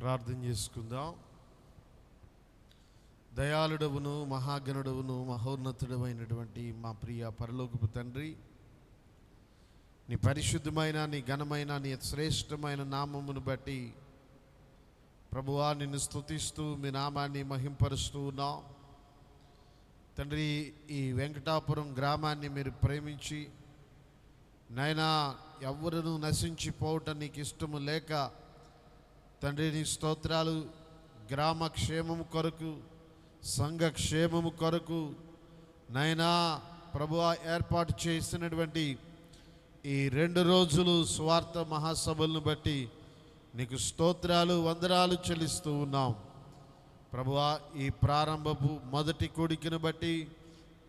ప్రార్థన చేసుకుందాం. దయాళుడవును మహాగణుడవును మహోన్నతుడమైనటువంటి మా ప్రియ పరలోకపు తండ్రి, నీ పరిశుద్ధమైన, నీ ఘనమైన, నీ శ్రేష్టమైన నామమును బట్టి ప్రభువా నిన్ను స్తుతిస్తూ మీ నామాన్ని మహింపరుస్తూ ఉన్నాం. తండ్రి, ఈ వెంకటాపురం గ్రామాన్ని మీరు ప్రేమించి నాయనా ఎవ్వరూ నశించిపోవటం నీకు ఇష్టము లేక తండ్రి నీ స్తోత్రాలు. గ్రామ క్షేమము కొరకు, సంఘ క్షేమము కొరకు నాయనా ప్రభువా ఏర్పాటు చేసినటువంటి ఈ 2 రోజులు స్వార్థ మహాసభలను బట్టి నీకు స్తోత్రాలు వందనాలు చెల్లిస్తూ ఉన్నాం. ప్రభువా ఈ ప్రారంభపు మొదటి కూడికను బట్టి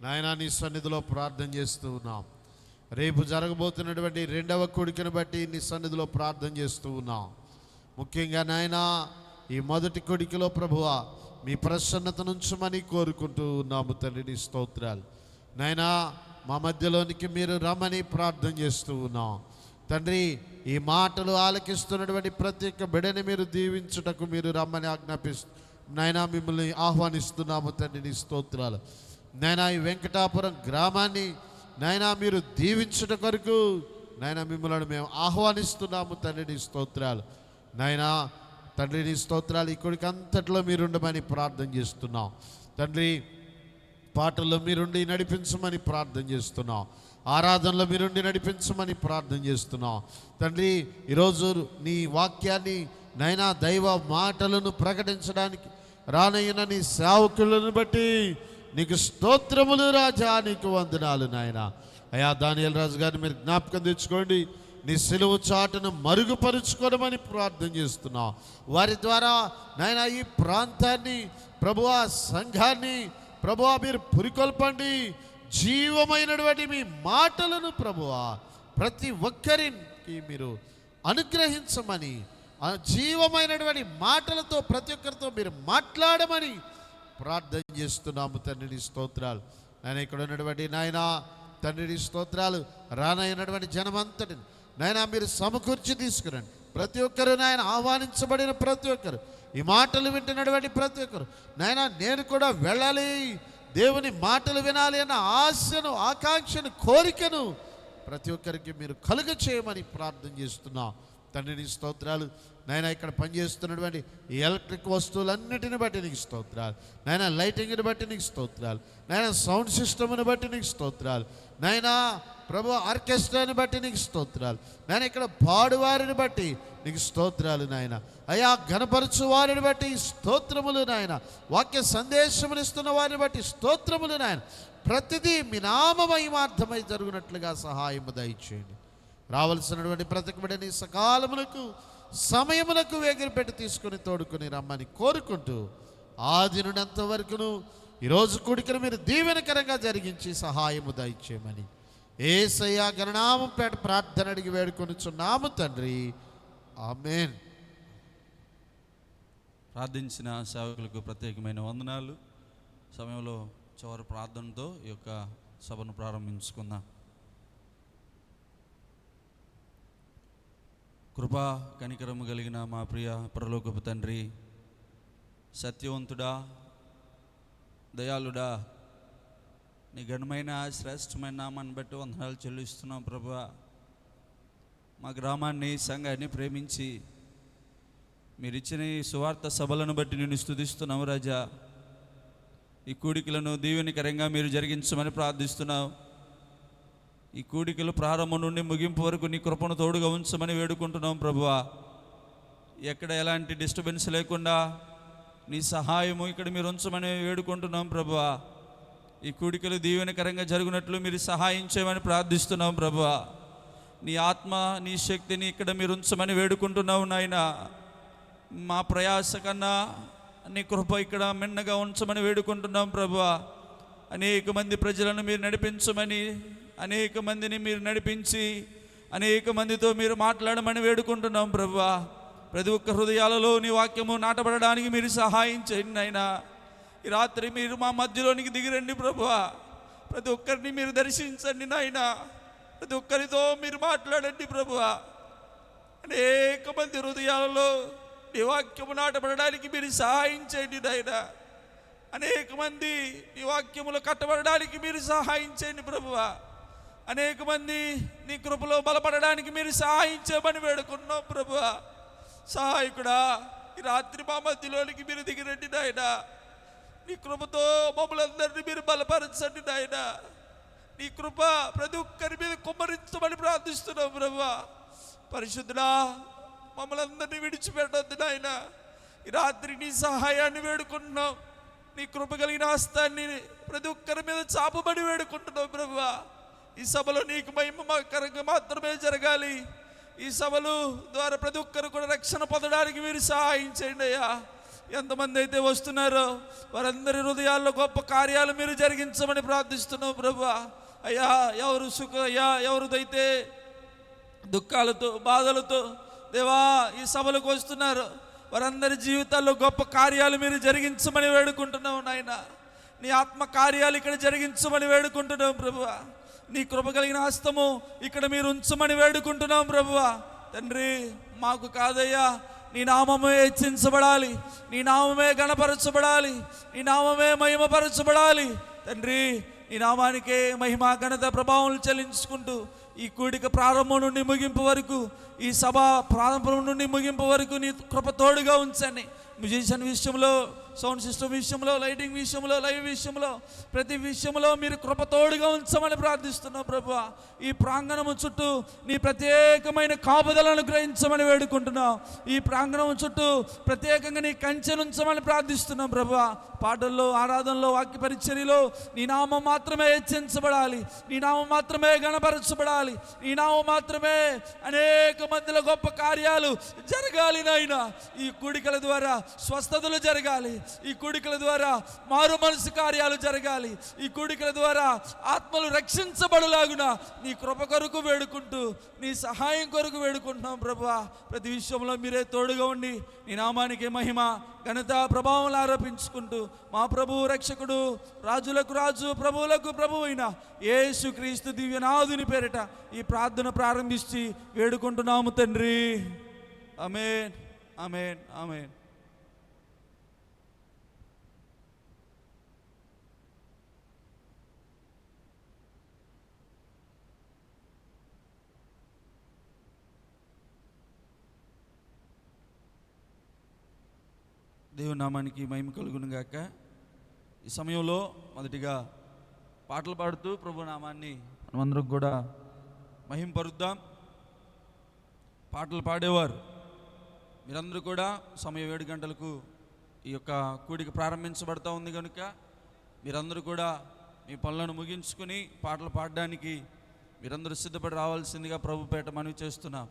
నాయనా నీ సన్నిధిలో ప్రార్థన చేస్తూ ఉన్నాం. రేపు జరగబోతున్నటువంటి 2వ కూడికను బట్టి నీ సన్నిధిలో ప్రార్థన చేస్తూ ఉన్నాం. ముఖ్యంగా నాయనా ఈ మొదటి కూడికలో ప్రభువా మీ ప్రసన్నత నుంచమని కోరుకుంటూ ఉన్నాము తండ్రి. నీ స్తోత్రాలు నాయనా, మా మధ్యలోనికి మీరు రమ్మని ప్రార్థన చేస్తూ ఉన్నాం తండ్రి. ఈ మాటలు ఆలకిస్తున్నటువంటి ప్రతి ఒక్క బిడ్డని మీరు దీవించుటకు మీరు రమ్మని నాయనా మిమ్మల్ని ఆహ్వానిస్తున్నాము తండ్రి. నీ స్తోత్రాలు నాయనా, ఈ వెంకటాపురం గ్రామాన్ని నాయనా మీరు దీవించుట కొరకు నాయనా మిమ్మల్ని మేము ఆహ్వానిస్తున్నాము తండ్రి. నీ స్తోత్రాలు నాయనా తండ్రి. నీ స్తోత్రాలు ఇక్కడికి అంతట్లో మీరుండమని ప్రార్థన చేస్తున్నాం తండ్రి. పాటల్లో మీరుండి నడిపించమని ప్రార్థన చేస్తున్నాం. ఆరాధనలో మీరుండి నడిపించమని ప్రార్థన చేస్తున్నాం తండ్రి. ఈరోజు నీ వాక్యాన్ని నైనా దైవ మాటలను ప్రకటించడానికి రానయ్యన నీ సేవకులను బట్టి నీకు స్తోత్రములు రాజా, నీకు వందనాలు నాయనా. అయా దానియేలు రాజు గారిని మీరు జ్ఞాపకం తెచ్చుకోండి. నీ సిలువ చాటును మరుగుపరుచుకోవడమని ప్రార్థన చేస్తున్నాం. వారి ద్వారా నాయనా ఈ ప్రాంతాన్ని ప్రభువా, సంఘాన్ని ప్రభువా మీరు పురికొల్పండి. జీవమైనటువంటి మీ మాటలను ప్రభువా ప్రతి ఒక్కరికి మీరు అనుగ్రహించమని, ఆ జీవమైనటువంటి మాటలతో ప్రతి ఒక్కరితో మీరు మాట్లాడమని ప్రార్థన చేస్తున్నాము తండ్రి. నీ స్తోత్రాలు నాయన. ఇక్కడ ఉన్నటువంటి నాయనా తండ్రి నీ స్తోత్రాలు. రానైనటువంటి జనమంతటిని నాయనా మీరు సమకూర్చి తీసుకురండి. ప్రతి ఒక్కరు నాయన ఆహ్వానించబడిన ప్రతి ఒక్కరు, ఈ మాటలు వింటున్నటువంటి ప్రతి ఒక్కరు నాయనా నేను కూడా వెళ్ళాలి, దేవుని మాటలు వినాలి అన్న ఆశను, ఆకాంక్షను, కోరికను ప్రతి ఒక్కరికి మీరు కలుగ చేయమని ప్రార్థన చేస్తున్నాం తండ్రి. నీ స్తోత్రాలు నాయన. ఇక్కడ పనిచేస్తున్నటువంటి ఈ ఎలక్ట్రిక్ వస్తువులన్నిటిని బట్టి నీకు స్తోత్రాలు నాయన. లైటింగ్ని బట్టి నీకు స్తోత్రాలు నాయన. సౌండ్ సిస్టమ్ని బట్టి నీకు స్తోత్రాలు నాయనా. ప్రభు ఆర్కెస్ట్రాని బట్టి నీకు స్తోత్రాలు నాయన. ఇక్కడ పాడువారిని బట్టి నీకు స్తోత్రాలు నాయన. అయా ఘనపరచు వారిని బట్టి స్తోత్రములు నాయన. వాక్య సందేశములు ఇస్తున్న వారిని బట్టి స్తోత్రములు నాయన. ప్రతిదీ మీ నామమహిమార్థమై జరుగునట్లుగా సహాయము దయచేయండి. రావలసినటువంటి ప్రతి బిడ్డని సకాలములకు సమయములకు వేగిరిపెట్టి తీసుకుని తోడుకుని రమ్మని కోరుకుంటూ ఆది నుండి అంతవరకును ఈరోజు కూడికను మీరు దీవెనకరంగా జరిగించి సహాయము దయచేయమని యేసయ్య గణనామం పేట ప్రార్థన అడిగి వేడుకొనుచున్నాము తండ్రి. ఆమేన్. ప్రార్థించిన సేవకులకు ప్రత్యేకమైన వందనాలు. సమయంలో చివరి ప్రార్థనతో ఈ యొక్క సభను ప్రారంభించుకుందాం. కృపా కనికరము కలిగిన మా ప్రియ పరలోకపు తండ్రి, సత్యవంతుడా, దయాళుడా, నీ ఘనమైన శ్రేష్టమైన నామాన్ని బట్టి వందనాలు చెల్లిస్తున్నాం ప్రభువా. మా గ్రామాన్ని, సంఘాన్ని ప్రేమించి మీరు ఇచ్చిన ఈ సువార్త సభలను బట్టి నేను స్తుతిస్తున్నాము రాజా. ఈ కూడికలను దీవెనకరంగా మీరు జరిగించమని ప్రార్థిస్తున్నావు. ఈ కూడికలు ప్రారంభం నుండి ముగింపు వరకు నీ కృపను తోడుగా ఉంచమని వేడుకుంటున్నాం ప్రభువా. ఎక్కడ ఎలాంటి డిస్టర్బెన్స్ లేకుండా నీ సహాయము ఇక్కడ మీరు ఉంచమని వేడుకుంటున్నాం ప్రభువా. ఈ కూడికలు దీవెనకరంగా జరుగునట్లు మీరు సహాయం చేయమని ప్రార్థిస్తున్నాం ప్రభువా. నీ ఆత్మ, నీ శక్తిని ఇక్కడ మీరు ఉంచమని వేడుకుంటున్నావు నాయన. మా ప్రయాస కన్నా నీ కృప ఇక్కడ మిన్నగా ఉంచమని వేడుకుంటున్నాం ప్రభువా. అనేక మంది ప్రజలను మీరు నడిపించమని, అనేక మందిని మీరు నడిపించి అనేక మందితో మీరు మాట్లాడమని వేడుకుంటున్నాం ప్రభువా. ప్రతి ఒక్క హృదయాలలో నీ వాక్యము నాటబడడానికి మీరు సహాయం చేయండి నాయనా. ఈ రాత్రి మీరు మా మధ్యలోనికి దిగిరండి ప్రభువా. ప్రతి ఒక్కరిని మీరు దర్శించండి నాయనా. ప్రతి ఒక్కరితో మీరు మాట్లాడండి ప్రభువా. అనేక మంది హృదయాలలో నీ వాక్యము నాటబడడానికి మీరు సహాయం చేయండి నాయనా. అనేక మంది నీ వాక్యములు కట్టబడడానికి మీరు సహాయం చేయండి ప్రభువా. అనేక మంది నీ కృపలో బలపడడానికి మీరు సహాయం చేయమని వేడుకున్నాం ప్రభువా. సహాయకుడా, ఈ రాత్రి మా మధ్యలోనికి మీరు దిగిరండి నాయనా. నీ కృపతో మమ్మల్ని అందరినీ మీరు బలపరచండి నాయనా. నీ కృప ప్రతి ఒక్కరి మీద కుమ్మరించమని ప్రార్థిస్తున్నాం ప్రభువా. పరిశుద్ధుడా, మమ్మల్ని అందరినీ విడిచిపెట్టద్దు నాయనా. ఈ రాత్రి నీ సహాయాన్ని వేడుకుంటున్నాం. నీ కృప కలిగిన హస్తాన్ని ప్రతి ఒక్కరి మీద చాపబడి వేడుకుంటున్నాం ప్రభువా. ఈ సభలో నీకు మహిమకరంగా మాత్రమే జరగాలి. ఈ సభలు ద్వారా ప్రతి ఒక్కరు కూడా రక్షణ పొందడానికి మీరు సహాయం చేయండి అయ్యా. ఎంతమంది అయితే వస్తున్నారో వారందరి హృదయాల్లో గొప్ప కార్యాలు మీరు జరిగించమని ప్రార్థిస్తున్నాం ప్రభువా. అయ్యా, ఎవరిదైతే దుఃఖాలతో బాధలతో దేవా ఈ సభలకు వస్తున్నారో వారందరి జీవితాల్లో గొప్ప కార్యాలు మీరు జరిగించమని వేడుకుంటున్నాం నాయన. నీ ఆత్మ కార్యాలు ఇక్కడ జరిగించమని వేడుకుంటున్నాం ప్రభువా. నీ కృప కలిగిన హస్తము ఇక్కడ మీరు ఉంచమని వేడుకుంటున్నాం ప్రభువా. తండ్రి, మాకు కాదయ్యా, నీ నామమే హెచ్చించబడాలి, నీ నామమే గణపరచబడాలి, నీ నామమే మహిమపరచబడాలి. తండ్రి, నీ నామానికే మహిమ ఘనత ప్రభావం చెల్లించుకుంటూ ఈ కూడిక ప్రారంభం నుండి ముగింపు వరకు, ఈ సభ ప్రారంభం నుండి ముగింపు వరకు నీ కృప తోడుగా ఉంచండి. మ్యూజిషియన్ విషయంలో, సౌండ్ సిస్టమ్ విషయంలో, లైటింగ్ విషయంలో, లైవ్ విషయంలో, ప్రతి విషయంలో మీరు కృప తోడుగా ఉంచమని ప్రార్థిస్తున్నాం ప్రభువా. ఈ ప్రాంగణము చుట్టూ నీ ప్రత్యేకమైన కాపుదలను గ్రహించమని వేడుకుంటున్నాం. ఈ ప్రాంగణం చుట్టూ ప్రత్యేకంగా నీ కంచెను ఉంచమని ప్రార్థిస్తున్నాం ప్రభువా. పాటల్లో, ఆరాధనలో, వాక్య పరిచర్యలో నీ నామం మాత్రమే హెచ్చించబడాలి, నీ నామం మాత్రమే గణపరచబడాలి, నీ నామం మాత్రమే అనేక మందిలో గొప్ప కార్యాలు జరగాలి నాయన. ఈ కూడికల ద్వారా స్వస్థతలు జరగాలి, ఈ కూడికల ద్వారా మారు మనసు కార్యాలు జరగాలి, ఈ కూడికల ద్వారా ఆత్మలు రక్షించబడులాగున నీ కృప కొరకు వేడుకుంటూ, నీ సహాయం కొరకు వేడుకుంటున్నాం ప్రభువా. ప్రతి విషయంలో మీరే తోడుగా ఉండి నీ నామానికి మహిమ ఘనత ప్రభావం ఆరోపించుకుంటూ మా ప్రభువు రక్షకుడు, రాజులకు రాజు, ప్రభువులకు ప్రభువు అయిన యేసుక్రీస్తు దివ్యనాథుని పేరిట ఈ ప్రార్థన ప్రారంభించి వేడుకుంటున్నాము తండ్రి. ఆమేన్, ఆమేన్, ఆమేన్. దేవుని నామానికి మహిమ కలుగును గాక. ఈ సమయంలో మొదటిగా పాటలు పాడుతూ ప్రభు నామాన్ని మనమందరం కూడా మహింపరుద్దాం. పాటలు పాడేవారు మీరందరూ కూడా సమయం 7 గంటలకు ఈ యొక్క కూడిక ప్రారంభించబడతా ఉంది కనుక మీరందరూ కూడా మీ పనులను ముగించుకుని పాటలు పాడడానికి మీరందరూ సిద్ధపడి రావాల్సిందిగా ప్రభుపేట మనవి చేస్తున్నాం.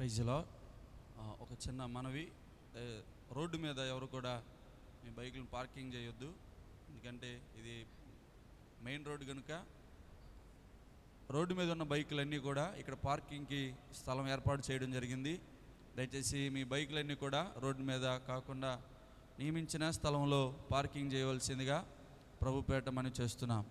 ప్రైజ్లో ఒక చిన్న మనవి, రోడ్డు మీద ఎవరు కూడా మీ బైకులను పార్కింగ్ చేయొద్దు. ఎందుకంటే ఇది మెయిన్ రోడ్డు కనుక రోడ్డు మీద ఉన్న బైకులన్నీ కూడా ఇక్కడ పార్కింగ్కి స్థలం ఏర్పాటు చేయడం జరిగింది. దయచేసి మీ బైకులన్నీ కూడా రోడ్డు మీద కాకుండా నియమించిన స్థలంలో పార్కింగ్ చేయవలసిందిగా ప్రభుపేట మనవి చేస్తున్నాం.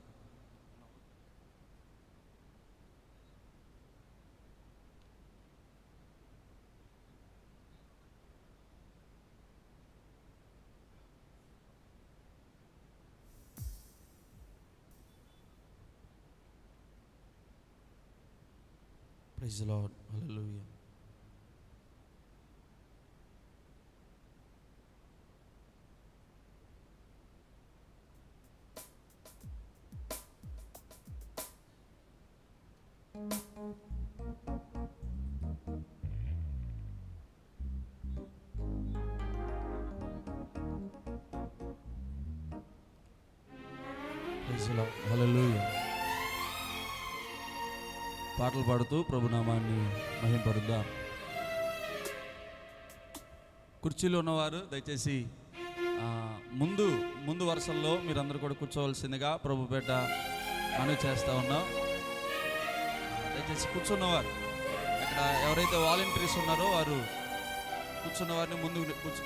Praise the Lord. Hallelujah. Praise the Lord. Hallelujah. పాటలు పాడుతూ ప్రభునామాన్ని మహింపరుద్దాం. కుర్చీలో ఉన్నవారు దయచేసి ముందు వరుసల్లో మీరందరూ కూడా కూర్చోవలసిందిగా ప్రభుపేట మనవి చేస్తూ ఉన్నాం. దయచేసి కూర్చున్నవారు, అక్కడ ఎవరైతే వాలంటీర్స్ ఉన్నారో వారు కూర్చున్న వారిని ముందు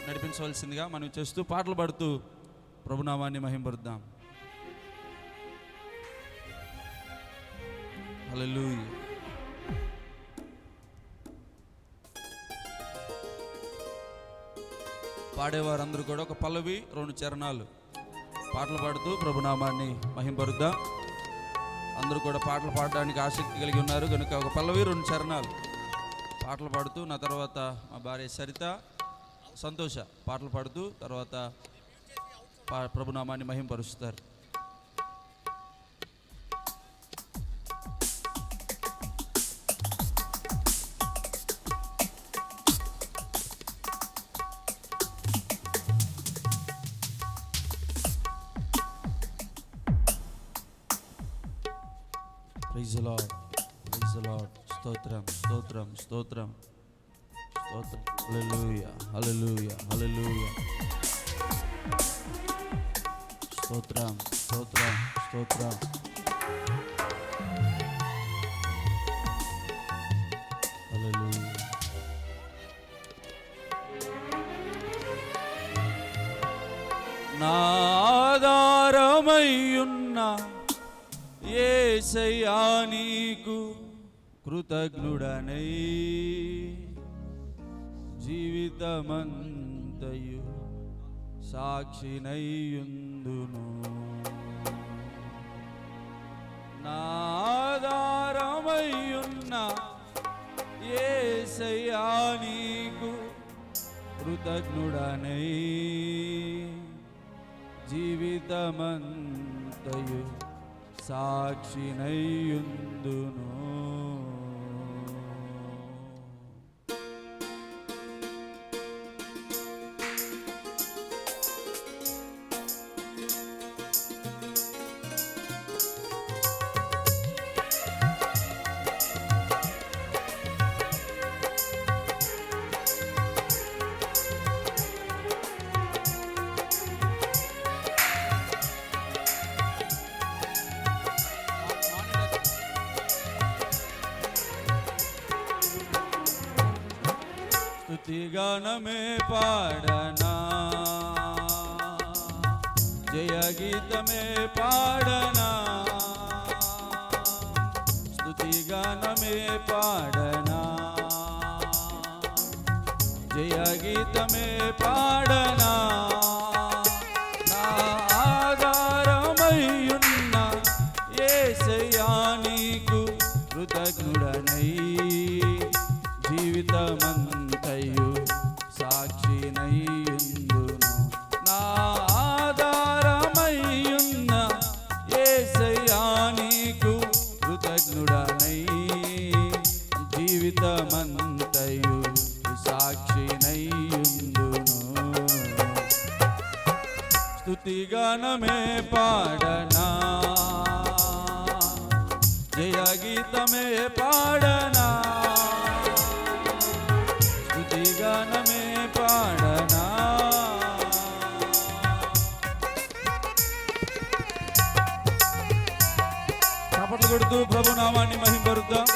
నడిపించవలసిందిగా మనవి చేస్తూ పాటలు పాడుతూ ప్రభునామాన్ని మహింపరుద్దాం. హల్లెలూయా. పాడేవారందరూ కూడా ఒక పల్లవి 2 చరణాలు పాటలు పాడుతూ ప్రభునామాన్ని మహింపరుద్దాం. అందరూ కూడా పాటలు పాడడానికి ఆసక్తి కలిగి ఉన్నారు కనుక ఒక పల్లవి 2 చరణాలు పాటలు పాడుతూ, నా తర్వాత మా భార్య సరిత, సంతోష పాటలు పాడుతూ తర్వాత ప్రభునామాన్ని మహింపరుస్తారు. Praise the Lord. Praise the Lord. స్తోత్రం స్తోత్రం స్తోత్రం స్తోత్రం. హల్లెలూయా హల్లెలూయా హల్లెలూయా. స్తోత్రం స్తోత్రం స్తోత్రం. హల్లెలూయా. నా ఆధారమయ్యున్న యేసయ్యా నీకు కృతజ్ఞుడనై జీవితమంతయు సాక్షినయ్యుందును. నా ఆధారమయ్యున్న యేసయ్యా నీకు కృతజ్ఞుడనై జీవితమంతయు సాక్షినయ్యుందును. స్తుతిగానమే పాడనా, జయగీతమే పాడనా, స్తుతిగానమే పాడనా, జయగీతమే పాడనా. నా ఆధారమయ్యున్న యేసయ్యా నీకు కృతజ్ఞుడనై జీవితమంతయు సాక్షినయ్యుందును. నా ఆధారమయ్యున్న యేసయ్యా నీకు కృతజ్ఞుడనై జీవితమంతయు సాక్షినయ్యుందును. స్తుతిగానమే పాడనా, జయగీతమే పాడనా, గానమే పాడనా. చప్పట్లు కొడుతూ ప్రభు నామాన్ని మహింపరుద్దాం.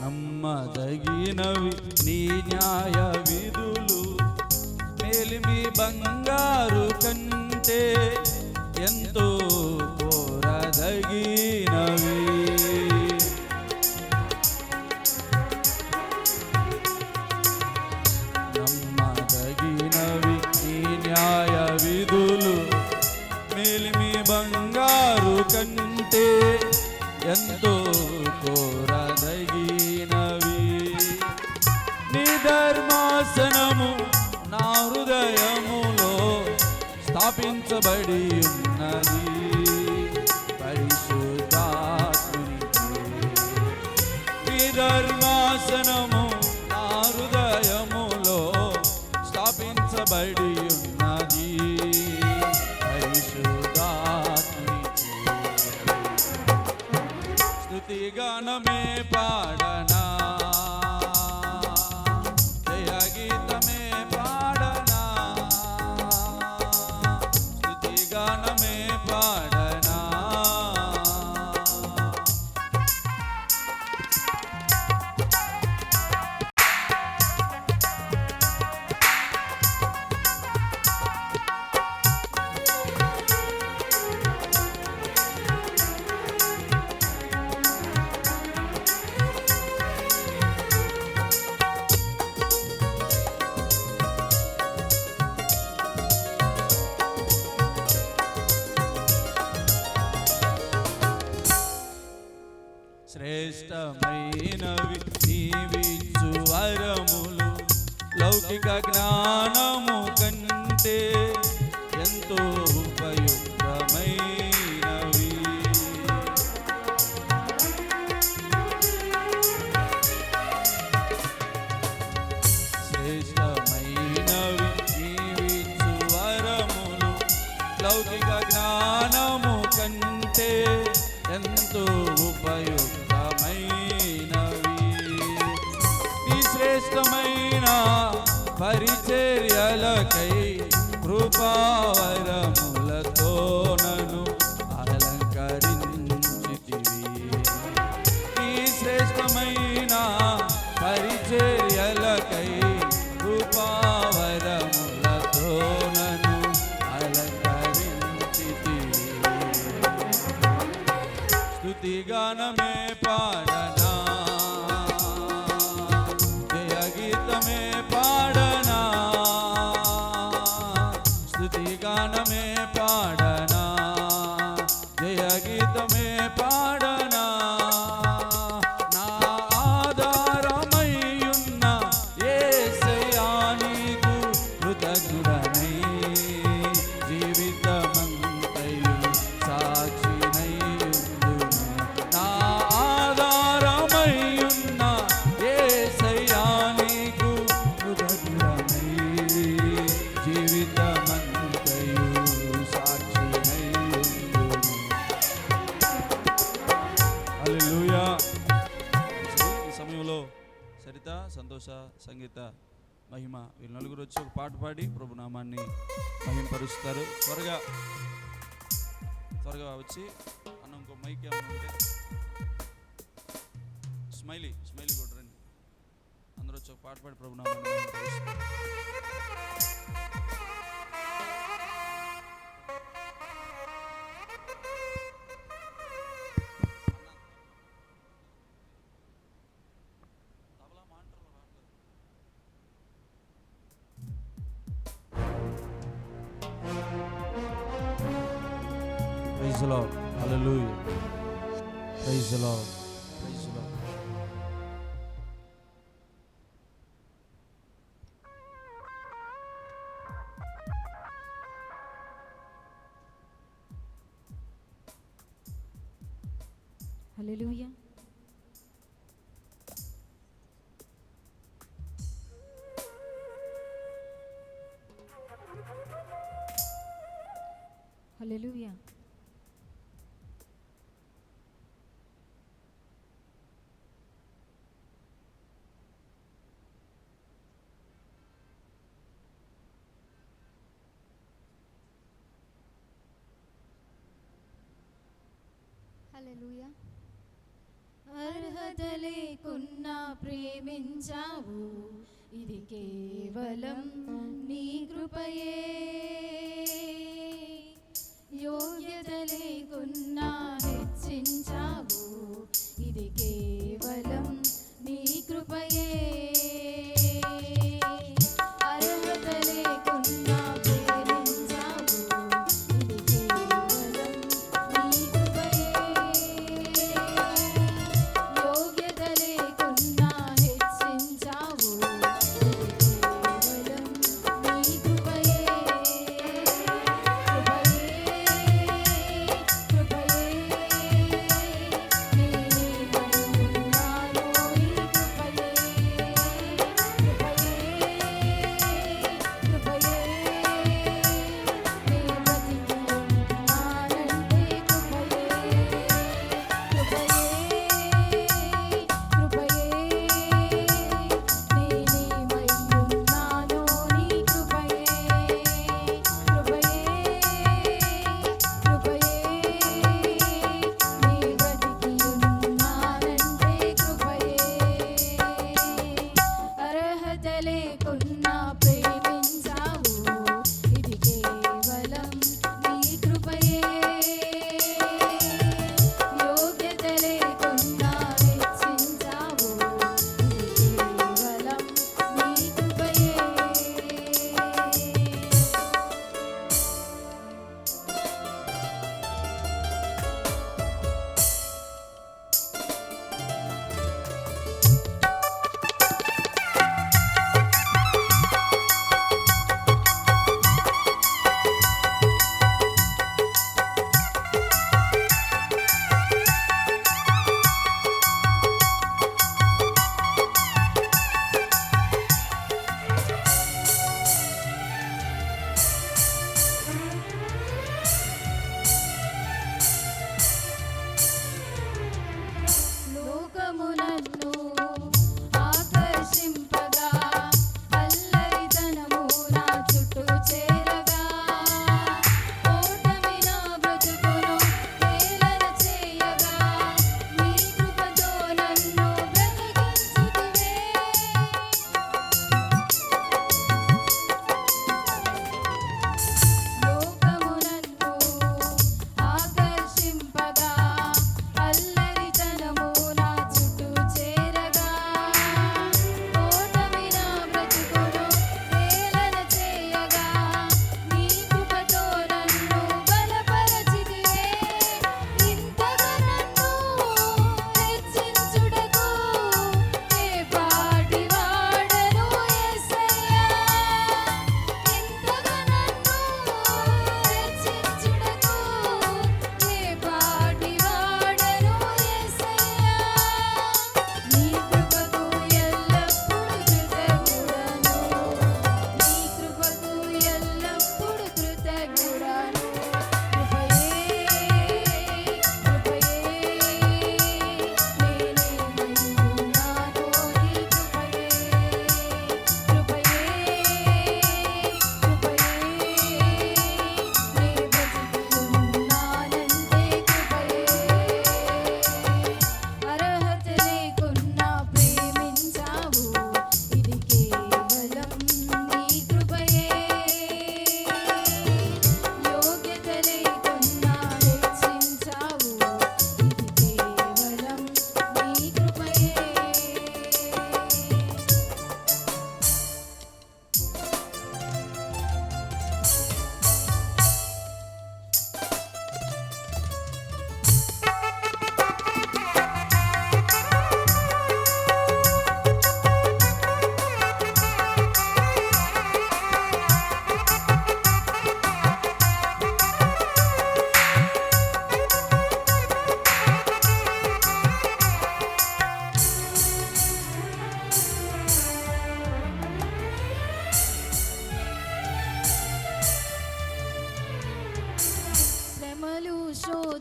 నమ్మదగినవి నీ న్యాయ విధులు, మేలిమి బంగారు కంటే ఎంతో కోరదగినవి. నమ్మదగినవి నీ న్యాయ విధులు, మేలిమి బంగారు కంటే ఎంతో కోరదగినవి. నీ ధర్మాసనము నా హృదయములో స్థాపించబడి ఉన్నది. పరిశుద్ధాత్మునికే నీ ధర్మాసనము నా హృదయములో స్థాపించబడి ఉన్నది. పరిశుద్ధాత్మునికే స్తుతి గానమే పాడనా, జయ గీతమే పాడనా. స్తుతి గానమే పాడనా. శ్రేష్టమైనవి నీవిచ్చు వరములు, లౌకిక జ్ఞానము కంటే ఎంతో ఉపయుక్తమైనవి. శ్రేష్టమైనవి నీవిచ్చు వరములు, లౌకిక జ్ఞానము కంటే ఎంతో ఉపయుక్తమైనవి. ఈ శ్రేష్టమైన పరిచర్యలకై కృపావరములతో నన్ను అలంకరించితివి. ఈ శ్రేష్టమైన పరిచర్యలకై కృపావరములతో నన్ను అలంకరించితివి. స్తుతి గానమే పాడనా, జయ గీతమే పాడనా. స్తుతి గానమే పాడనా, జయ గీతమే పాడనా. నా ఆధారమయ్యున్న యేసయ్యా నీకు కృతజ్ఞుడనై, జీవితమంతయు సాక్షినై ఉందును. నా ఆధారమయ్యున్న యేసయ్యా నీకు కృతజ్ఞుడనై, జీవితమంతయు సాక్షినై ఉందును. హల్లెలూయా. ఈ సమయంలో సరిత, సంతోష, సంగీత, మహిమ వీళ్ళు నలుగురు వచ్చి ఒక పాట పాడి ప్రభు నామాన్ని మహింపరుస్తారు. త్వరగా వచ్చి అన్న ఇంకో మైక్ ఏమైనా ఉంటే స్మైలీ కూడా రండి. అందరూ వచ్చి ఒక పాట పాడి ప్రభు నామాన్ని మహింపరుస్తారు. Praise the Lord. Hallelujah. Praise the Lord. Praise the Lord. హల్లెలూయా. హల్లెలూయా. హల్లెలూయా. అర్హత లేకున్నా ప్రేమించావు, ఇది కేవలం నీ కృపయే. యోగ్యత లేకున్నా హెచ్చించావు, ఇది కేవలం నీ కృపయే. అర్హత లేకున్నా ప్రేమించావు, ఇది కేవలం నీ కృపయే. యోగ్యత లేకున్నా హెచ్చించావు, ఇది కేవలం నీ కృపయే. కృపయే, కృపయే,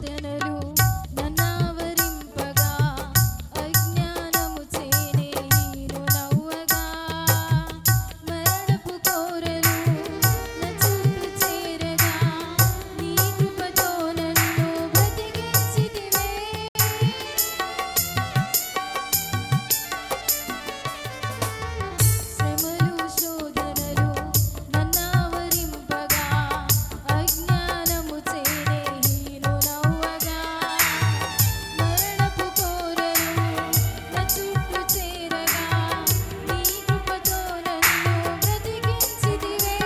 శోధనలు నన్నావరింపగా అజ్ఞానము చేనే నేను నవ్వగా మరణపు కోరలు నా చుట్టూ చేరగా నీ కృపతో నన్ను బ్రతికించితివే శ్రమలు శోధనలు నన్నావరింపగా అజ్ఞానము చేనే నేను నవ్వగా మరణపు కోరలు నా చుట్టూ చేరగా నీ కృపతో నన్ను బ్రతికించితివే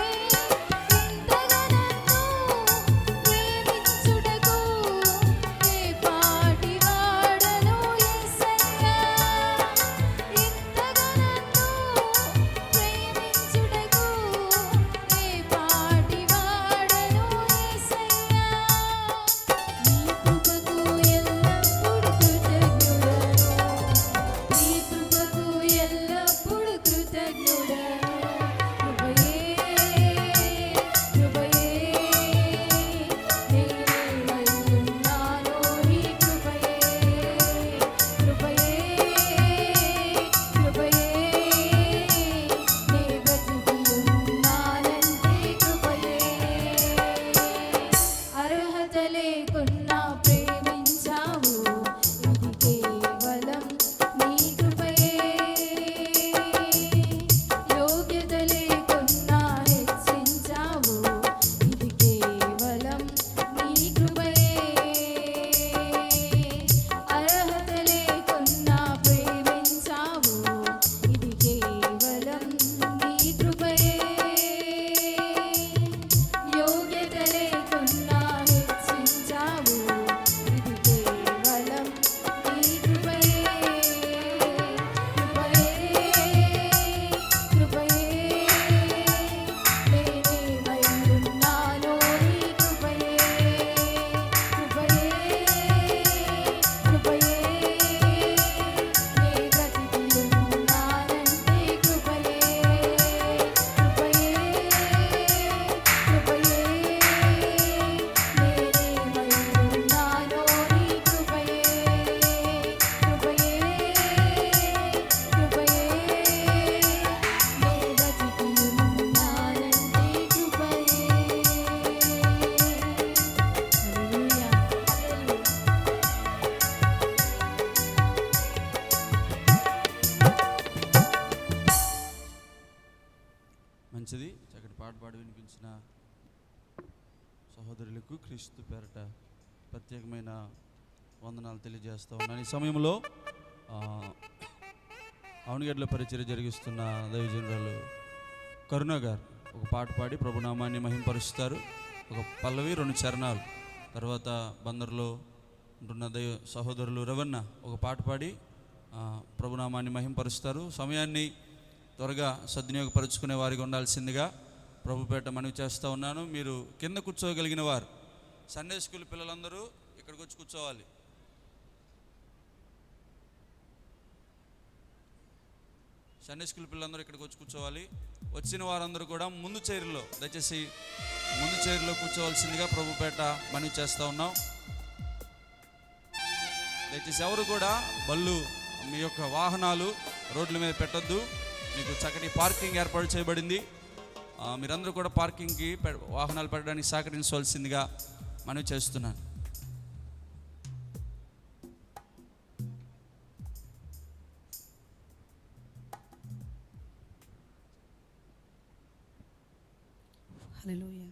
ఇంతగా నన్ను ప్రేమించుటకు ఏ పాటి వాడను యేసయ్యా ఇంతగా నన్ను ప్రేమించుటకు ఏ పాటి వాడను యేసయ్యా నీ కృపకు ఎల్లప్పుడూ కృతజ్ఞుడను నీ కృపకు ఎల్లప్పుడూ కృతజ్ఞుడను కృపయే నేనేమయ్యున్నానో నీ కృపయే నే బ్రతికియున్నానంటే కృపయే అర్హత లేకున్నా ప్రేమించావు ఇది కేవలం నీ కృపయే యోగ్యత లేకున్నా హెచ్చించావు ఇది కేవలం నీ కృపయే అర్హత లేకున్నా ప్రేమించావు ఇది కేవలం నీ కృపయే యోగ్యత లేకున్నా హెచ్చించావు ఇది కేవలం నీ కృపయే నేనేమయ్యున్నానో నీ కృపయే నే బ్రతికియున్నానంటే కృపయే నేనేమయ్యున్నానో నీ కృపయే నే బ్రతికియున్నానంటే కృపయే హల్లెలూయా మంచిది. చక్కటి పాట పాడి వినిపించిన సహోదరులకు క్రీస్తు పేరట ప్రత్యేకమైన వందనాలు తెలియజేస్తూ ఉన్నాను. ఈ సమయంలో అవనిగడ్ల పరిచర్య జరిగిస్తున్న దైవజనురాలు కరుణ గారు ఒక పాట పాడి ప్రభునామాన్ని మహింపరుస్తారు. ఒక పల్లవి 2 చరణాలు. తర్వాత బందర్లో ఉంటున్న సహోదరులు రవణ ఒక పాట పాడి ప్రభునామాన్ని మహింపరుస్తారు. సమయాన్ని త్వరగా సద్వినియోగపరుచుకునే వారికి ఉండాల్సిందిగా ప్రభుపేట మనవి చేస్తూ ఉన్నాను. మీరు కింద కూర్చోగలిగిన వారు సండే స్కూల్ పిల్లలందరూ ఇక్కడికి వచ్చి కూర్చోవాలి. సండే స్కూల్ పిల్లలందరూ ఇక్కడికి వచ్చి కూర్చోవాలి. వచ్చిన వారందరూ కూడా ముందు చైర్లో దయచేసి ముందు చైర్లో కూర్చోవలసిందిగా ప్రభుపేట మనవి చేస్తూ ఉన్నాం. దయచేసి ఎవరు కూడా బళ్ళు మీ యొక్క వాహనాలు రోడ్ల మీద పెట్టొద్దు. మీకు చక్కటి పార్కింగ్ ఏర్పాటు చేయబడింది. మీరందరూ కూడా పార్కింగ్కి వాహనాలు పెట్టడానికి సహకరించవలసిందిగా మనవి చేస్తున్నాను. హల్లెలూయా.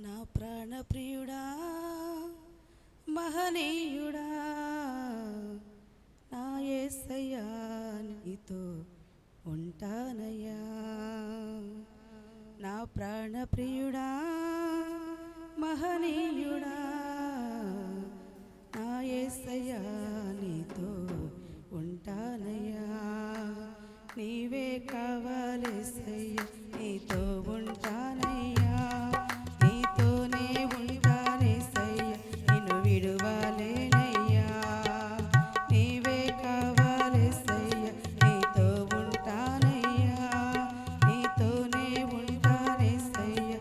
నా ప్రాణ ప్రియుడా మహనీయుడా నా యేసయ్యా నీతో ఉంటానయ్యా. నా ప్రాణ ప్రియుడా మహనీయుడా నా యేసయ్యా నీతో ఉంటానయ్యా. నీవే కావాలేసయ్యా నీతో ఉంటానయ్యా. నీతోనే ఉంటానేసయ్యా నిన్ను విడువలేనయ్యా. నీవే కావాలేసయ్యా నీతో ఉంటానయ్యా. నీతోనే ఉంటానేసయ్యా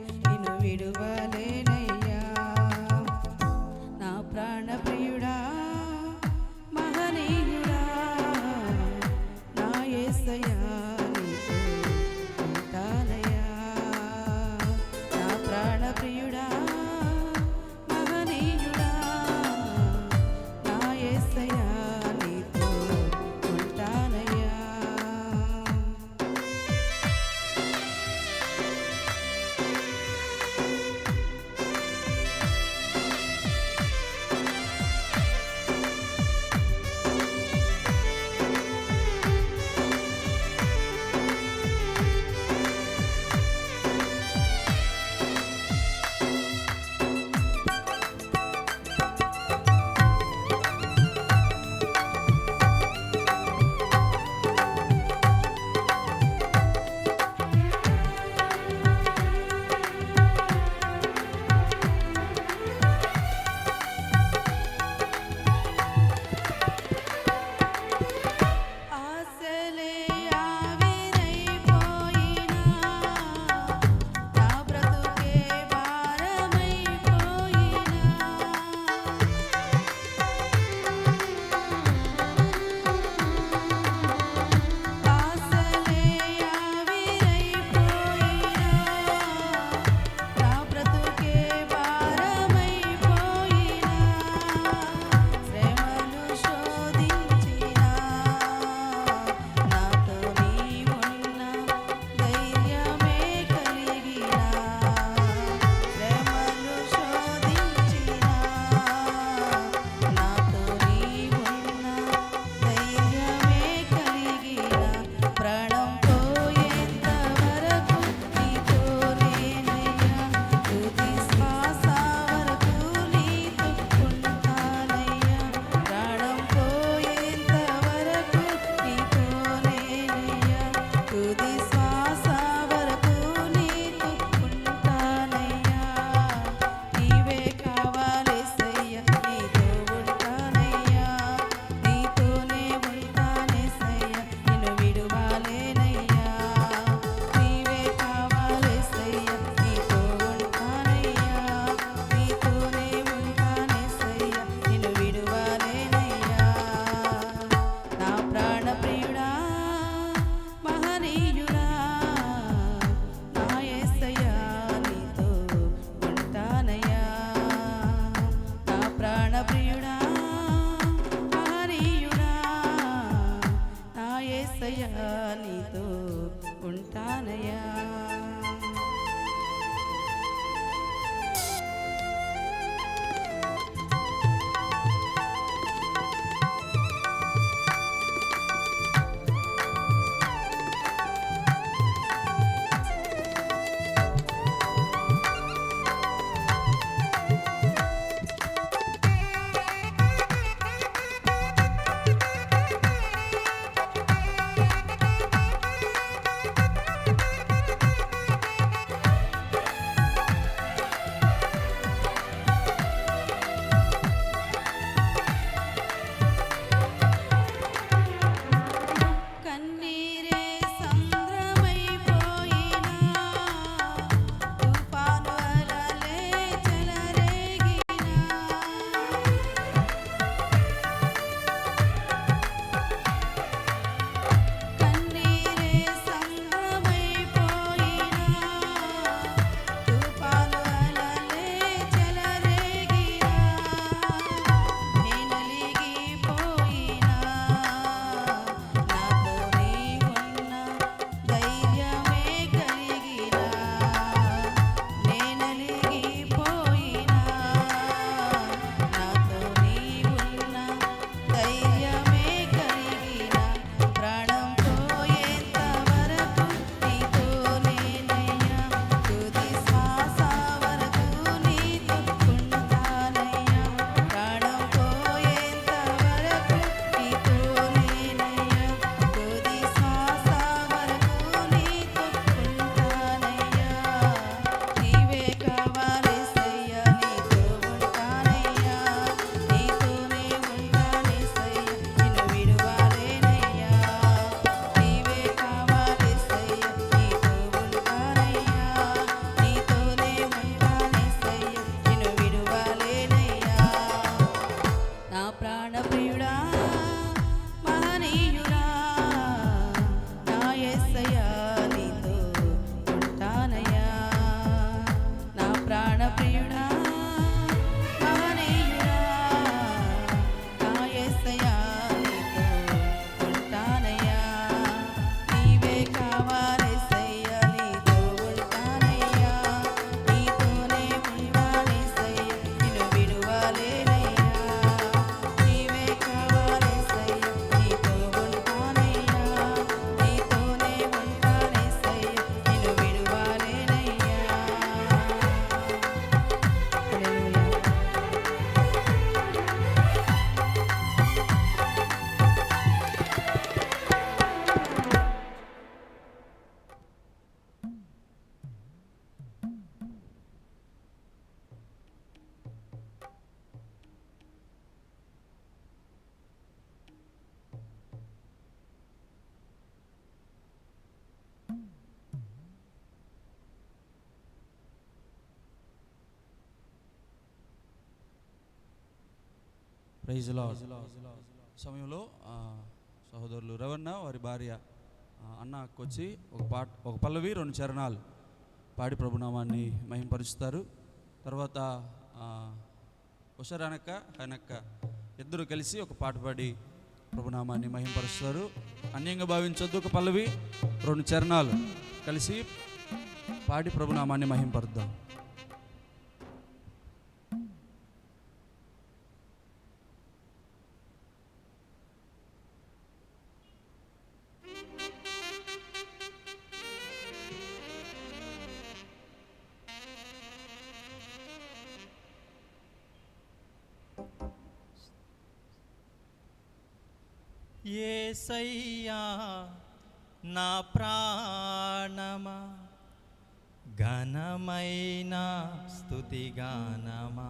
ప్రైజ్ లార్డ్. సమయంలో సహోదరులు రవణ వారి భార్య అన్న వచ్చి ఒక పల్లవి 2 చరణాలు పాడి ప్రభునామాన్ని మహింపరుస్తారు. తర్వాత ఉషరానక్క హనక్క ఇద్దరు కలిసి ఒక పాట పాడి ప్రభునామాన్ని మహింపరుస్తారు. అన్యంగా భావించొద్దు, ఒక పల్లవి 2 చరణాలు కలిసి పాడి ప్రభునామాన్ని మహింపరుద్దాం. యేసయ్యా నా ప్రాణమా ఘనమైన స్తుతిగానమా,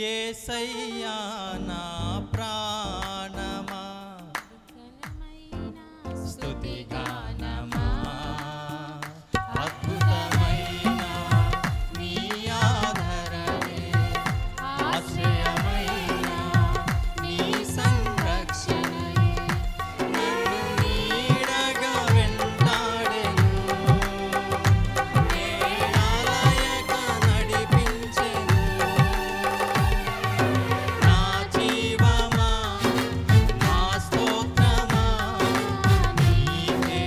యేసయ్యా నా ప్రాణమా స్తుతిగానమా, అద్భుతమైన నీ ఆదరణే ఆశ్రయమైన నీ సంరక్షణే నన్ను నీడగా వెంటాడెను, నేడాలయక నడిపించెను. నా జీవమా నా స్తోత్రమా నీకే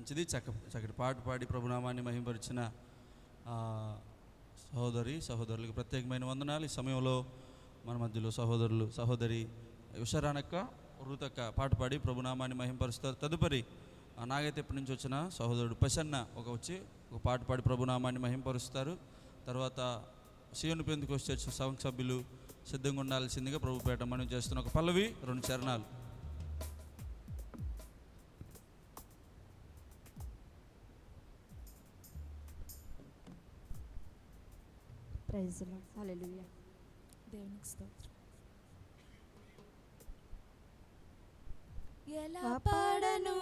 మంచిది. చక్కటి పాట పాడి ప్రభునామాన్ని మహిమపరిచిన సహోదరులకు ప్రత్యేకమైన వందనాలు. ఈ సమయంలో మన మధ్యలో సహోదరి ఉషారానక్క, రుతక్క పాట పాడి ప్రభునామాన్ని మహిమపరుస్తారు. తదుపరి నాగైతేపటి నుంచి వచ్చిన సహోదరుడు ప్రసన్న వచ్చి ఒక పాట పాడి ప్రభునామాన్ని మహిమపరుస్తారు. తర్వాత సియోను పెందుకొచ్చి చర్చ్ సంఘ సభ్యులు సిద్ధంగా ఉండాల్సిందిగా ప్రభుపేట మనం చేస్తున్న ఒక పల్లవి 2 చరణాలు. Praise the Lord. హల్లెలూయా. దేవునికి స్తోత్రం. ఎలా పాడను,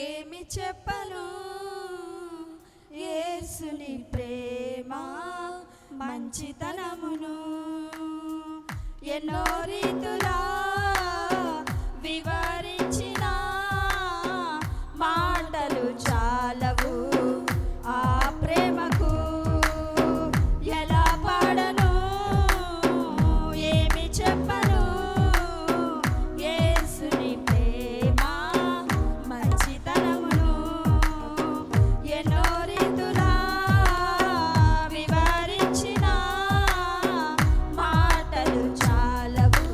ఏమి చెప్పను, యేసుని ప్రేమ మంచితనమును ఎన్నో రీతులా వివరించిన మాటలు చాలవు ఆ ప్రేమకు. ఎలా పాడను, ఏమి చెప్పను, యేసుని ప్రేమ మంచితనమును ఎన్నో రీతులా వివరించిన మాటలు చాలవు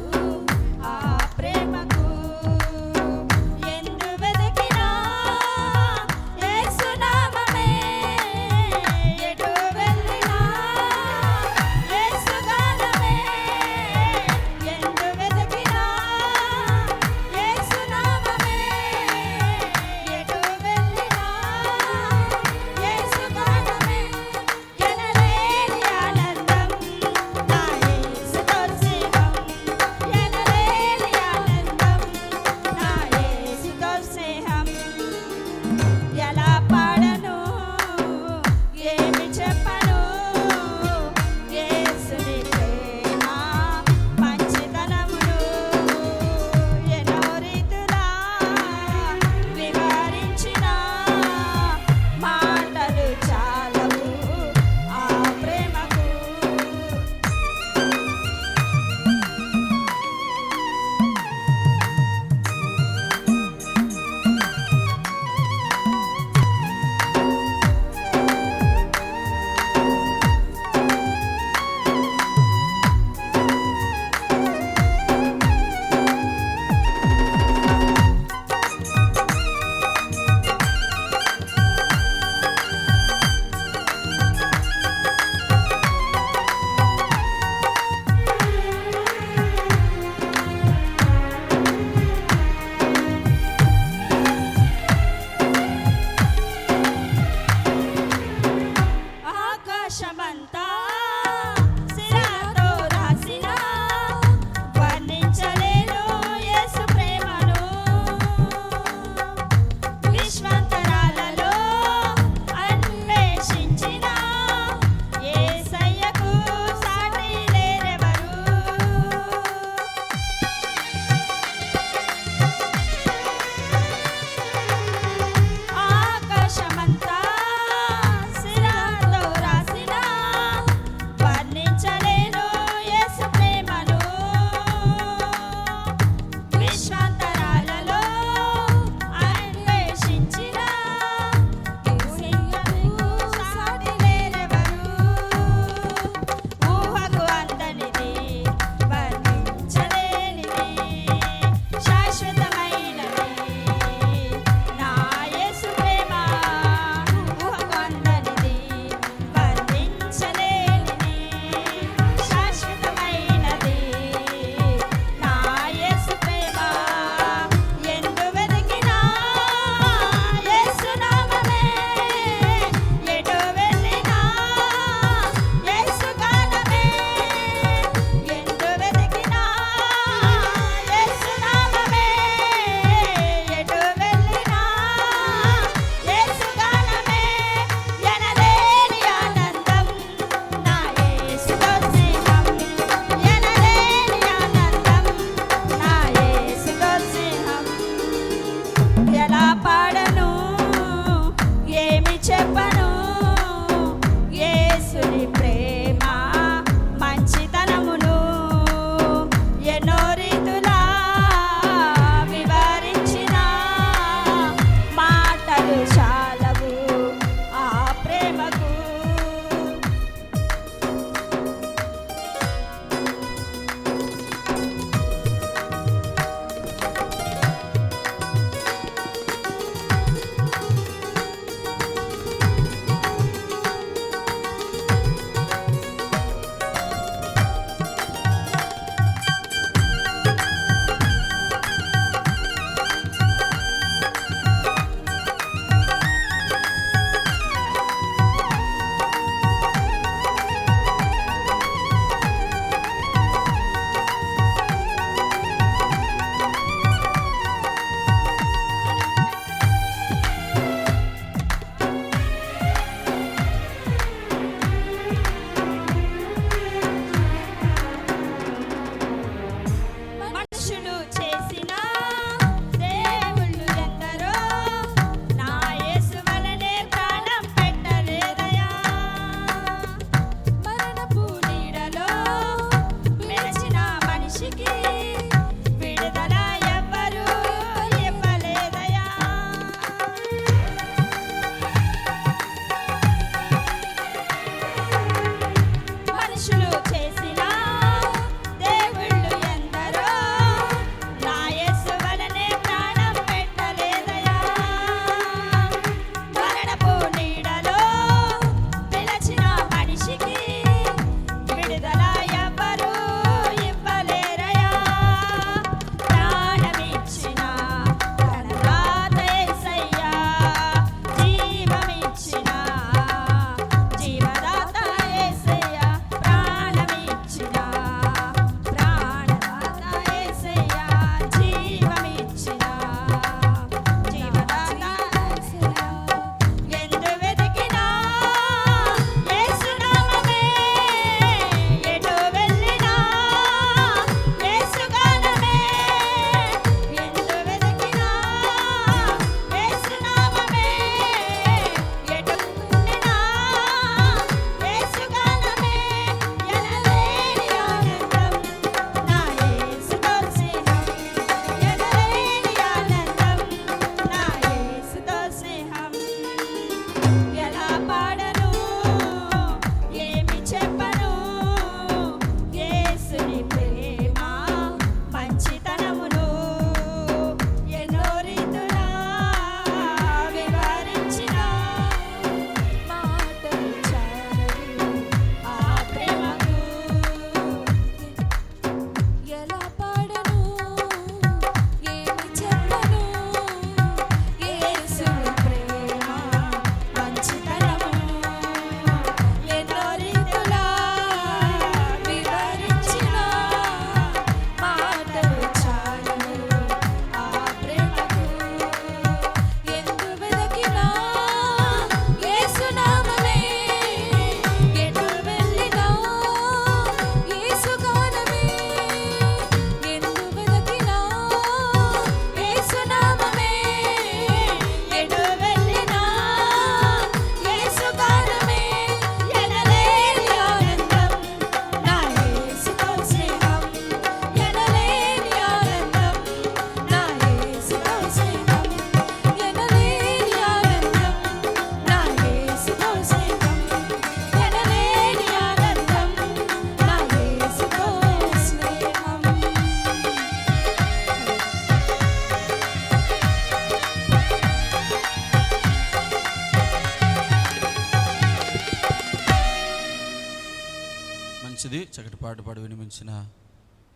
చక్కటి పాట పాడి వినిపించిన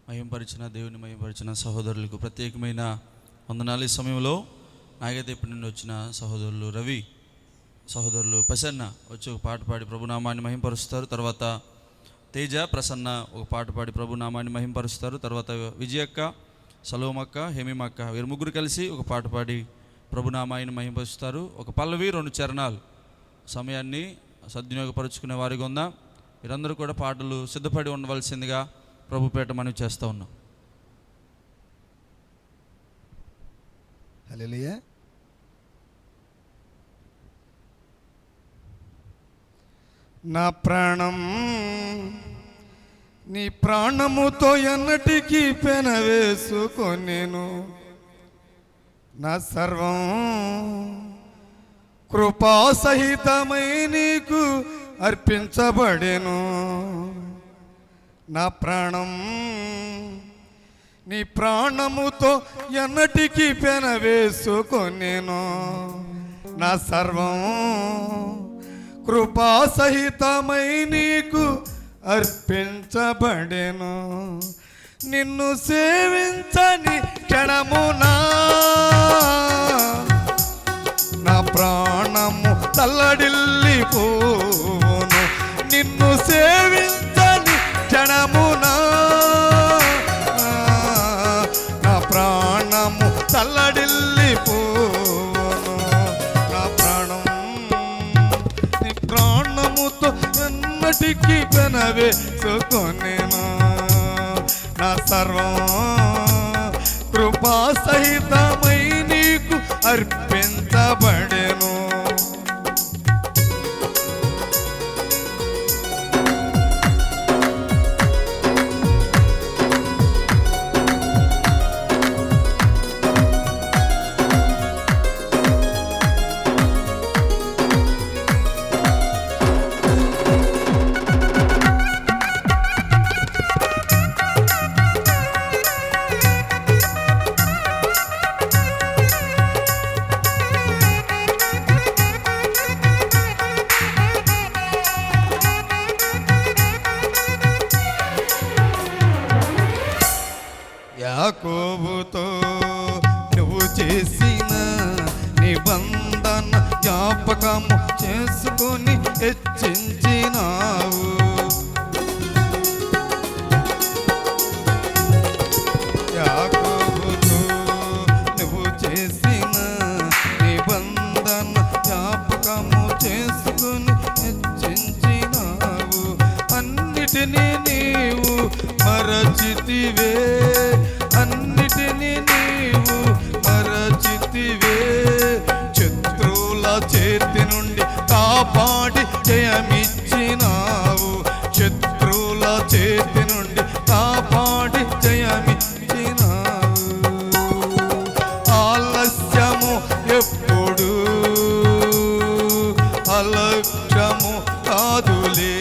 మహింపరిచిన దేవుని మహింపరిచిన సహోదరులకు ప్రత్యేకమైన వందనాలు. ఈ సమయంలో నాగైతే ఇప్పటి నుండి వచ్చిన సహోదరులు రవి, సహోదరులు ప్రసన్న వచ్చి ఒక పాట పాడి ప్రభునామాన్ని మహింపరుస్తారు. తర్వాత తేజ, ప్రసన్న ఒక పాట పాడి ప్రభునామాన్ని మహింపరుస్తారు. తర్వాత విజయక్క, సలోమక్క, హేమిమక్క వీరు ముగ్గురు కలిసి ఒక పాట పాడి ప్రభునామాన్ని మహింపరుస్తారు. ఒక పల్లవి 2 చరణాలు సమయాన్ని సద్వినియోగపరుచుకునే వారిగా ఉందాం. మీరందరూ కూడా పాటలు సిద్ధపడి ఉండవలసిందిగా ప్రభుపేట మనవి చేస్తూ ఉన్నాం. హల్లెలూయా. నా ప్రాణం నీ ప్రాణముతో ఎన్నటికీ పెనవేసుకొనేను. నా సర్వం కృపాసహితమై నీకు అర్పించబడెను. నా ప్రాణం నీ ప్రాణముతో ఎన్నటికీ పెనవేసుకొనేను. నా సర్వం కృపాసహితమై నీకు అర్పించబడెను. నిన్ను సేవించని క్షణమునా నా ప్రాణము తల్లడిల్లిపోవును. నిన్ను సేవించని క్షణమునా నా ప్రాణము తల్లడిల్లిపోవును. నా ప్రాణం నీ ప్రాణముతో ఎన్నటికీ పెనవేసుకొనేను. నా సర్వం కృపాసహితమై నీకు అర్పించబడెను. యాకోబుతో నువ్వు చేసిన నిబంధన జ్ఞాపకము చేసుకొని హెచ్చించినావు. యాకోబుతో నువ్వు చేసిన నిబంధన జ్ఞాపకము చేసుకొని హెచ్చించినావు. అన్నిటినీ నీవు మరచితివే, అన్నిటినీ నీవు మరచితివే. శత్రువుల చేతి నుండి కాపాడి జయమిచ్చినావు. శత్రువుల చేతి నుండి కాపాడి జయమిచ్చినావు. ఆలస్యము ఎప్పుడు అలక్ష్యము కాదులే.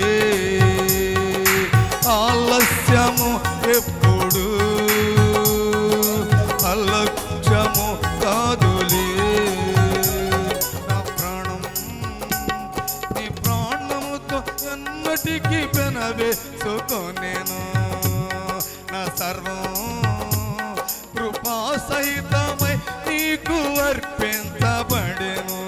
ఆలస్యము ఎప్పుడు అలక్ష్యము కాదులే. నా ప్రాణం నీ ప్రాణముతో ఎన్నటికీ పెనవేసుకొనేను. నా సర్వం కృపాసహితమై నీకు అర్పించబడెను.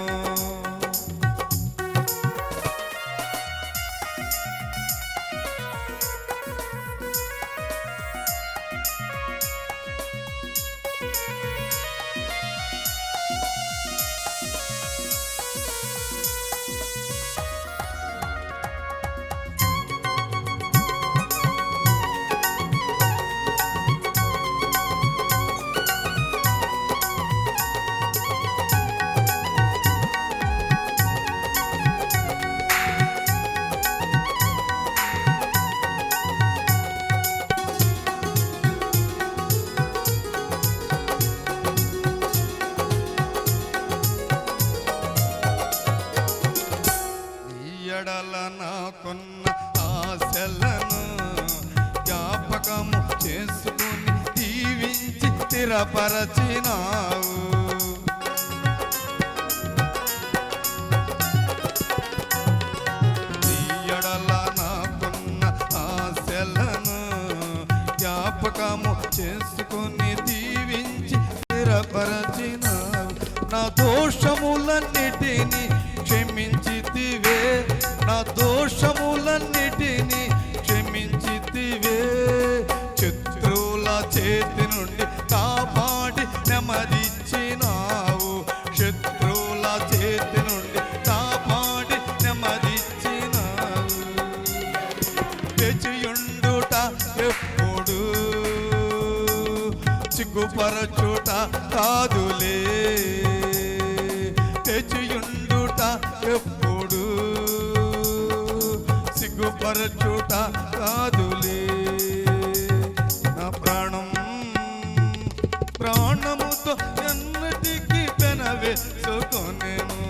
ఎడల నాకున్న ఆశలను జ్ఞాపకము చేసుకుని దీవించి స్థిరపరచినావు. ఎడల నాకున్న ఆశలను నా దోషములన్నిటిని క్షమించితివే, నా దోషములన్నిటిని క్షమించితివే. శత్రువుల చేతి నుండి కాపాడి నెమ్మదిచ్చినావు, శత్రువుల చేతి నుండి కాపాడి నెమ్మదిచ్చినావు. తెచ్చియుండుట ఎప్పుడు సిగ్గుపరచుట కాదులే, తెచ్చియుండుట ఎప్పుడు సిగ్గుపరచుట కాదులే. నా ప్రాణముతో ఎన్నటికీ పెనవేసుకొనెను,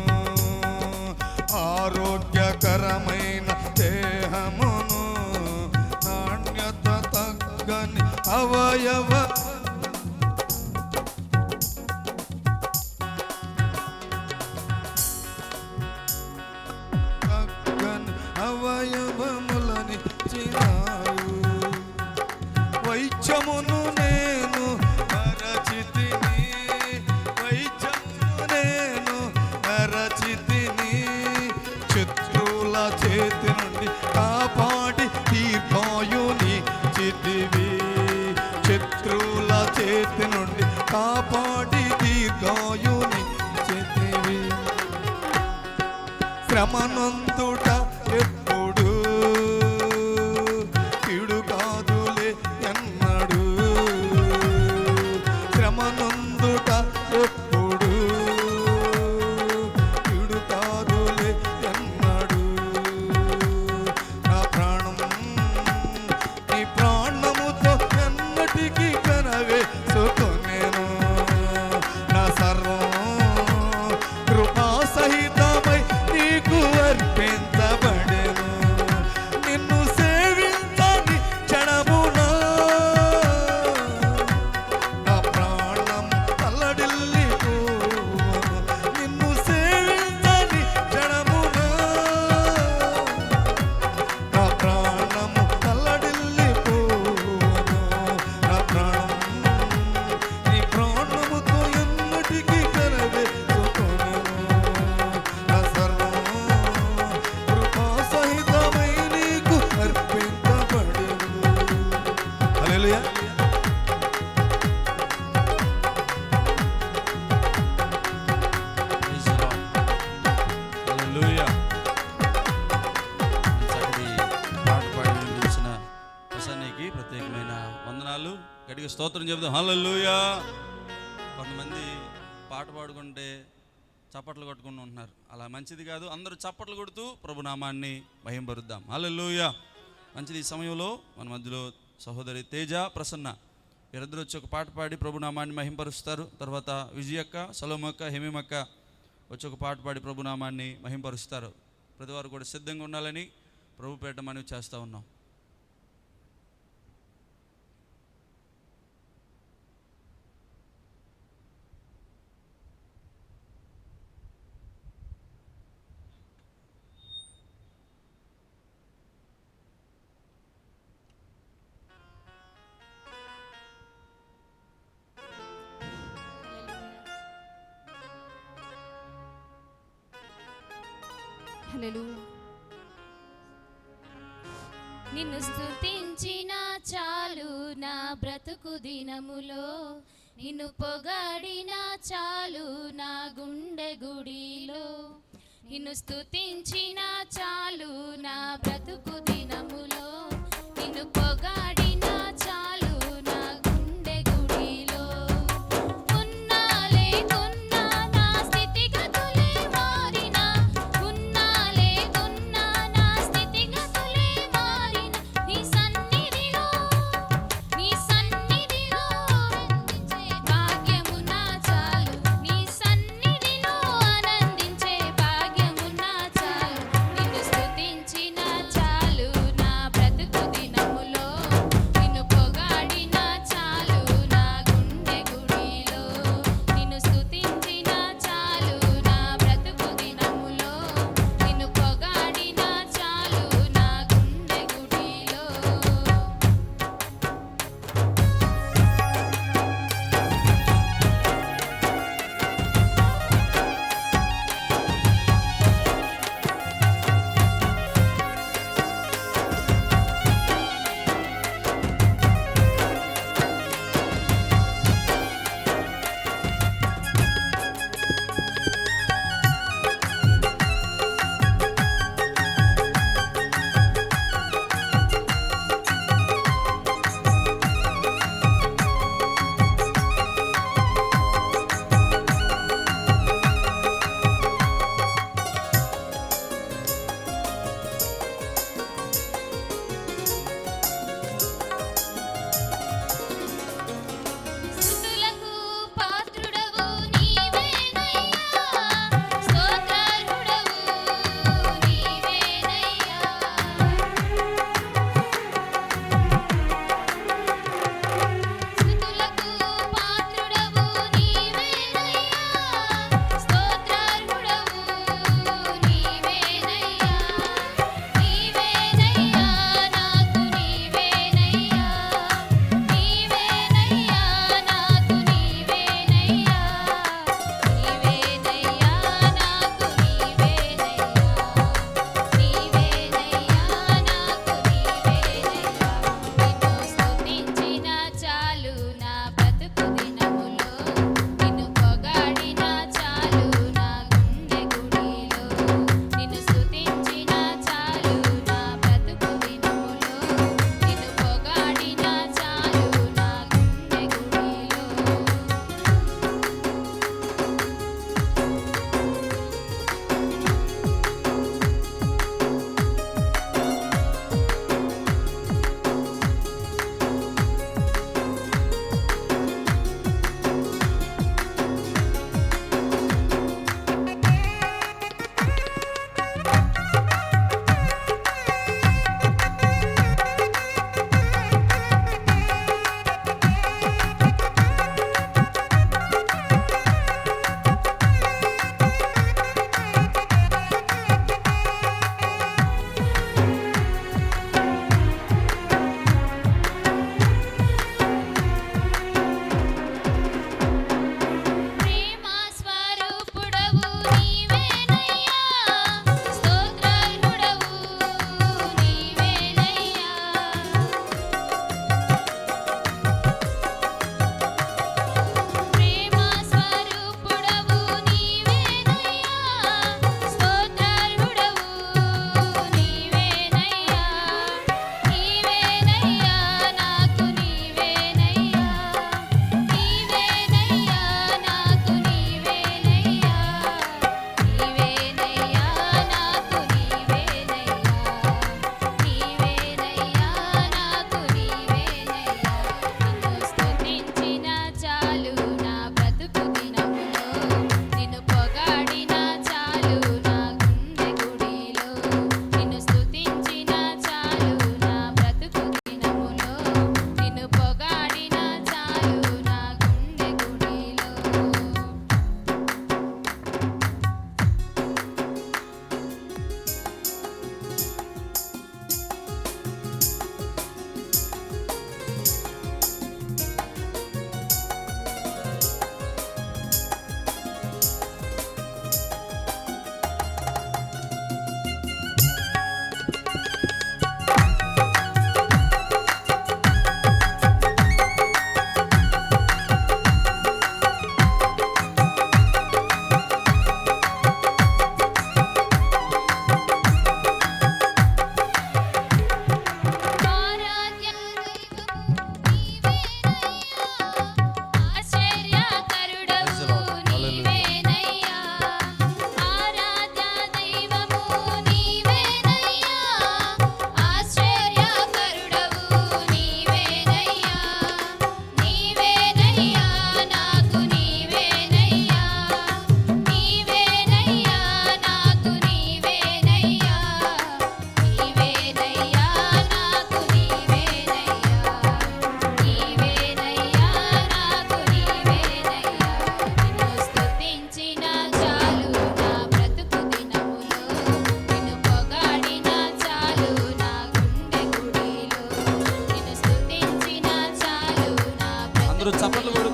ఆరోగ్యకరమైన దేహమును, నాణ్యత తగ్గని అవయవ అవయవములని చిన్నావు. వైద్యమును నేను మరచితిని, వైద్యమును నేను మరచితిని. శత్రువుల చేతి నుండి కాపాడి దీర్ఘాయుని చితివి, శత్రువుల చేతి నుండి కాపాడి దీర్ఘాయుని చితివి. శ్రమనందుట ఎప్పుడు కీడు కాదులే ఎన్నడు, శ్రమనందుట ఎప్పుడు కీడు కాదులే ఎన్నడు. నా ప్రాణం నీ ప్రాణముతో ఎన్నటికీ కనవేసుకొనెను, నా సర్వం కృపా సహితమై నీకు అర్పించబడెను. నిన్ను సేవించని క్షణమునా నా ప్రాణం తల్లడిల్లిపోవును, నిన్ను సేవించని క్షణమునా నా ప్రాణము తల్లడిల్లిపోవును. నా ప్రాణం నీ ప్రాణముతో ఎన్నటికీ కనవేసుకొనెను, నా సర్వం కృపా సహితమై నీకు అర్పించబడెను. హల్లెలూయా. Praise the Lord. Hallelujah. చక్కటి పాట పాడి వినిపించిన ప్రసన్నకి ప్రత్యేకమైన వందనాలు. గట్టిగా స్తోత్రం చెబుదాం. హల్లెలూయా. కొంతమంది పాట పాడుకుంటే చప్పట్లు కొట్టుకుంటూ ఉంటున్నారు, అలా మంచిది కాదు. అందరూ చప్పట్లు కొడుతూ ప్రభునామాన్ని మహింపరుద్దాం. హల్లెలూయా. మంచిది. ఈ సమయంలో మన మధ్యలో సహోదరి తేజ, ప్రసన్న వీరిద్దరూ వచ్చి ఒక పాట పాడి ప్రభునామాన్ని మహింపరుస్తారు. తర్వాత విజయక్క, సలోమక్క, హేమక్క వచ్చి ఒక పాట పాడి ప్రభునామాన్ని మహింపరుస్తారు. ప్రతి వారు కూడా సిద్ధంగా ఉండాలని ప్రభు పేట మనవి చేస్తూ ఉన్నాం. హల్లెలూయా. నిన్ను స్తుతించిన చాలు నా బ్రతుకు దినములో, నిన్ను పొగాడిన చాలు నా గుండె గుడిలో. నిన్ను స్తుతించిన చాలు నా బ్రతుకు దినములో, నిన్ను పొగాడిన చాలు నా గుండె గుడిలో. ఉన్నా లేకున్నా నా స్థితిగతులే మారినా, ఉన్నా లేకున్నా నా స్థితిగతులే మారినా, నీ సన్నిధిలో ఆనందించే భాగ్యము నా చాలు, నీ సన్నిధిలో ఆనందించే భాగ్యము నా చాలు. నిన్ను స్తుతించిన చాలు నా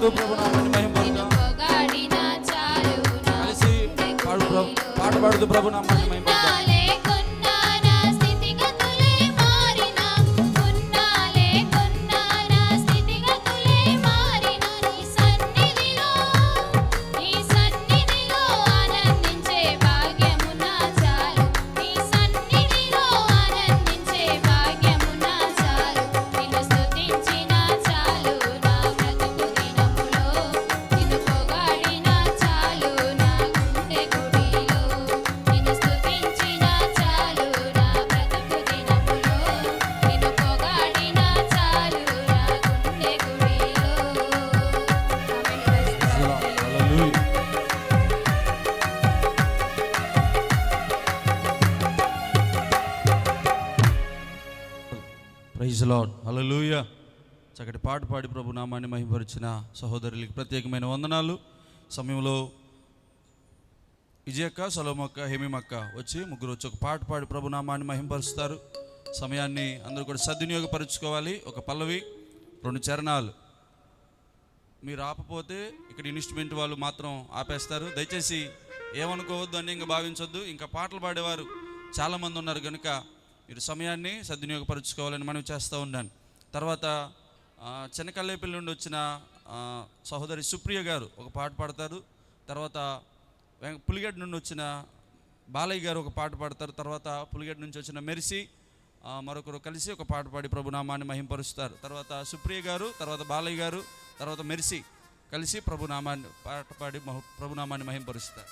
పాడుతూ ప్రభు నామాన్ని మహిమపరుద్దాం. పొగాడినా చాలు నా కలిసి పాట పాడుతూ ప్రభు నామాన్ని మహిమపరుద్దాం. లేకున్నా నా స్థితిగతులే మారినా లేకున్నా నా స్థితిగతులే మారినా నీ సన్నిధిలో ఆనందించే భాగ్యము నా చాలు. నీ సన్నిధిలో ఆనందించే భాగ్యము నా చాలు. నిన్ను స్తుతించినా చాలు నా బ్రతుకు దినములో. నిన్ను పొగాడినా చాలు నా గుండె గుడిలో. నిన్ను స్తుతించినా చాలు నా బ్రతుకు దినములో. నిన్ను పొగాడినా చాలు నా గుండె గుడిలో. హల్లెలూయా. Praise Lord. హల్లెలూయా. చక్కటి పాట పాడి ప్రభు నామాన్ని మహిమపరిచిన సహోదరులకి ప్రత్యేకమైన వందనాలు. సమయంలో విజయక్క, సలోమక్క, హేమిమక్క వచ్చి ముగ్గురు వచ్చి ఒక పాట పాడి ప్రభు నామాన్ని మహిమపరుస్తారు. సమయాన్ని అందరూ కూడా సద్వినియోగపరుచుకోవాలి. ఒక పల్లవి, 2 చరణాలు. మీరు ఆపపోతే ఇక్కడ ఇన్స్ట్రుమెంట్ వాళ్ళు మాత్రం ఆపేస్తారు. దయచేసి ఏమనుకోవద్దు అని ఇంకా భావించొద్దు. ఇంకా పాటలు పాడేవారు చాలామంది ఉన్నారు కనుక మీరు సమయాన్ని సద్వినియోగపరుచుకోవాలని మనం చేస్తూ ఉన్నాను. తర్వాత చెనకల్లేపల్లి నుండి వచ్చిన సహోదరి సుప్రియ గారు ఒక పాట పాడతారు. తర్వాత పులిగడ్డ నుండి వచ్చిన బాలయ్య గారు ఒక పాట పాడతారు. తర్వాత పులిగడ్డ నుంచి వచ్చిన మెర్సీ మరొకరు కలిసి ఒక పాట పాడి ప్రభునామాన్ని మహింపరుస్తారు. తర్వాత సుప్రియ గారు, తర్వాత బాలయ్య గారు, తర్వాత మెర్సీ కలిసి ప్రభునామాన్ని పాట పాడి ప్రభునామాన్ని మహింపరుస్తారు.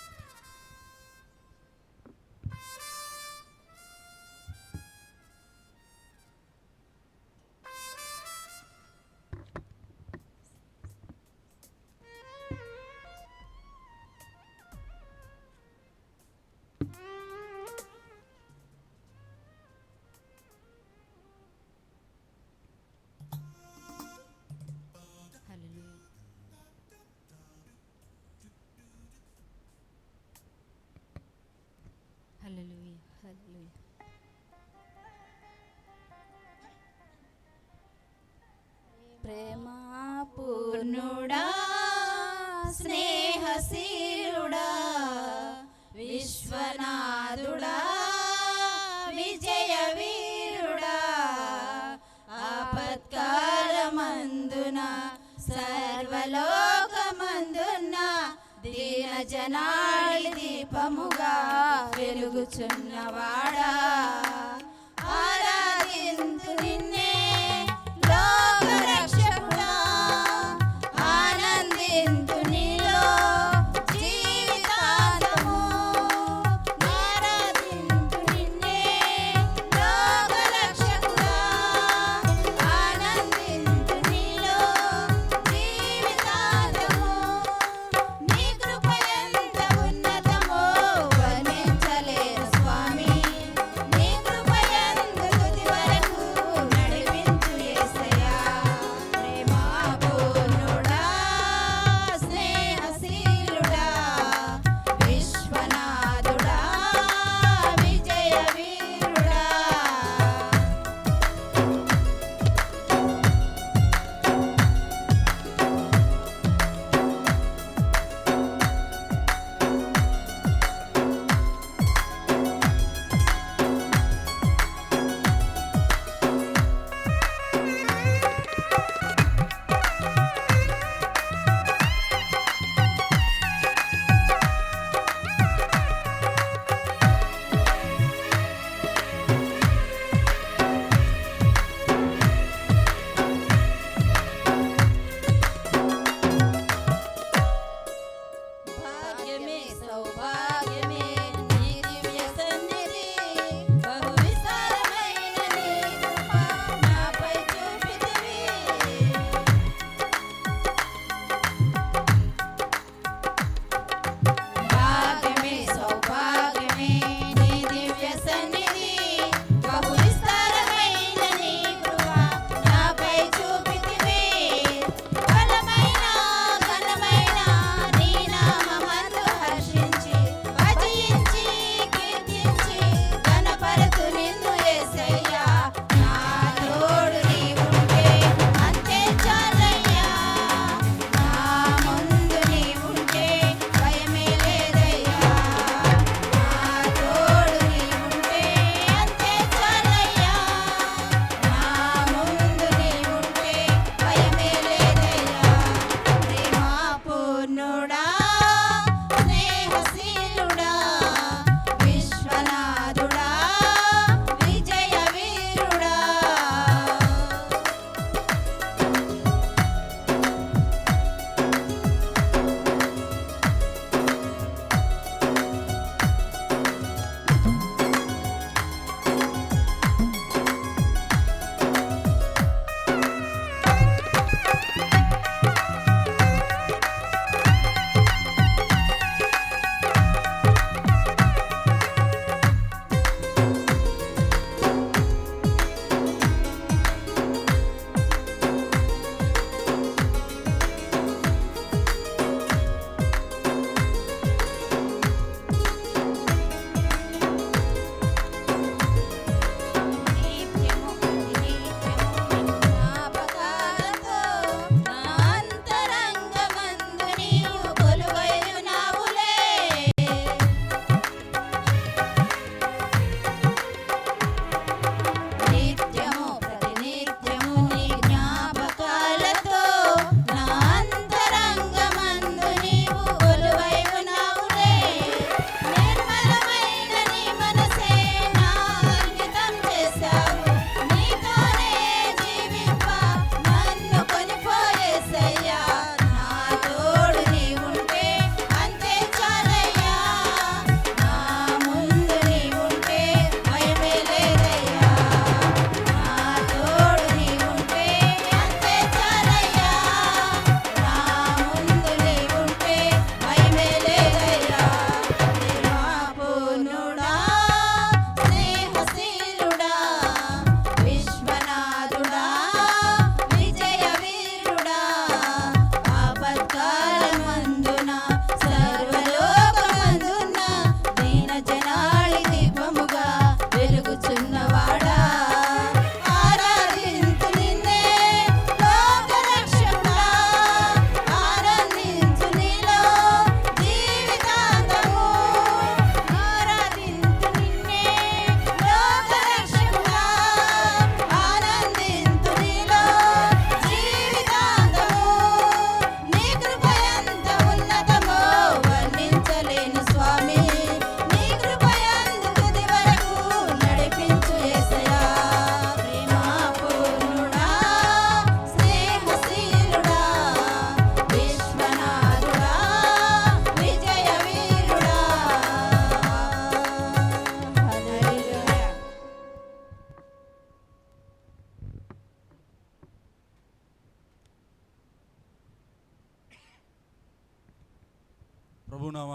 హల్లెలూయా హల్లెలూయా. ప్రేమ పూర్ణుడా స్నేహశీలుడా విశ్వనాథుడా విజయ వీరుడా ఆపత్కాలమందున సర్వలోకమందున దీన జనాళి దీపముగా వెలుగుచున్నవాడా ఆరాధింతు నిన్నే లోకరక్షకుడా ఆనందింతు నీలో జీవితాంతము ఆరాధింతు నిన్నే లోకరక్షకుడా ఆనందింతు నీలో జీవితాంతము నీ కృప ఎంత ఉన్నతమో వర్ణించలేను స్వామి నీ కృప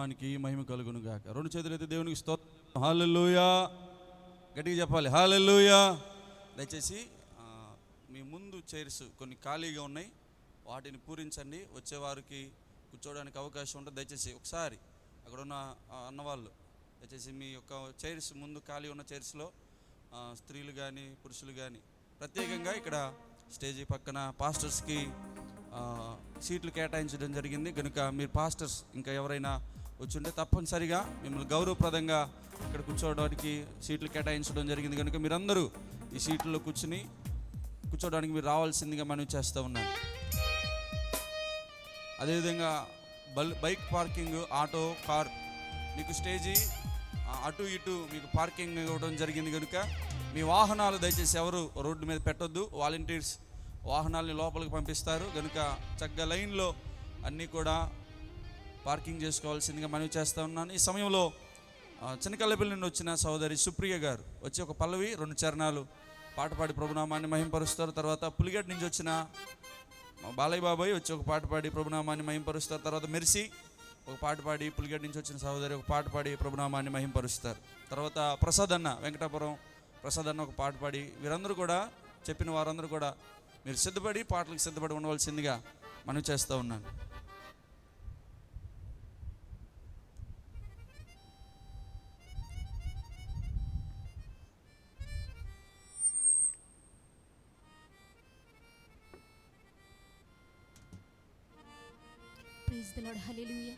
నామానికి మహిమ కలుగును గాక. రెండు చేతులైతే దేవునికి స్తోత్రం. హల్లెలూయా. గట్టిగా చెప్పాలి, హల్లెలూయా. దయచేసి మీ ముందు చైర్స్ కొన్ని ఖాళీగా ఉన్నాయి, వాటిని పూరించండి. వచ్చేవారికి కూర్చోవడానికి అవకాశం ఉంటుంది. దయచేసి ఒకసారి అక్కడ ఉన్న అన్నవాళ్ళు దయచేసి మీ యొక్క చైర్స్ ముందు ఖాళీ ఉన్న చైర్స్లో స్త్రీలు కానీ పురుషులు కానీ ప్రత్యేకంగా ఇక్కడ స్టేజీ పక్కన పాస్టర్స్కి సీట్లు కేటాయించడం జరిగింది కనుక మీరు పాస్టర్స్ ఇంకా ఎవరైనా వచ్చుంటే తప్పనిసరిగా మిమ్మల్ని గౌరవప్రదంగా ఇక్కడ కూర్చోవడానికి సీట్లు కేటాయించడం జరిగింది కనుక మీరందరూ ఈ సీట్లలో కూర్చోవడానికి మీరు రావాల్సిందిగా మనవి చేస్తూ ఉన్నాను. అదేవిధంగా బైక్ పార్కింగ్, ఆటో, కార్ మీకు స్టేజీ అటు ఇటు మీకు పార్కింగ్ ఇవ్వడం జరిగింది కనుక మీ వాహనాలు దయచేసి ఎవరు రోడ్డు మీద పెట్టొద్దు. వాలంటీర్స్ వాహనాలని లోపలికి పంపిస్తారు కనుక చక్కగా లైన్లో అన్నీ కూడా పార్కింగ్ చేసుకోవాల్సిందిగా మనవి చేస్తూ ఉన్నాను. ఈ సమయంలో చిన్నకల్లపల్లి నుండి వచ్చిన సోదరి సుప్రియ గారు వచ్చి ఒక పల్లవి 2 చరణాలు పాట పాడి ప్రభునామాన్ని మహింపరుస్తారు. తర్వాత పులిగడ్డ నుంచి వచ్చిన బాలయ్య బాబాయ్ వచ్చి ఒక పాట పాడి ప్రభునామాన్ని మహింపరుస్తారు. తర్వాత మెర్సీ ఒక పాట పాడి, పులిగడ్డ నుంచి వచ్చిన సహోదరి ఒక పాట పాడి ప్రభునామాన్ని మహింపరుస్తారు. తర్వాత ప్రసాద్ అన్న, వెంకటాపురం ప్రసాద్ అన్న ఒక పాట పాడి, వీరందరూ కూడా చెప్పిన వారందరూ కూడా మీరు సిద్ధపడి పాటలకు సిద్ధపడి ఉండవలసిందిగా మనవి చేస్తూ ఉన్నాను. Praise the Lord. హల్లెలూయా.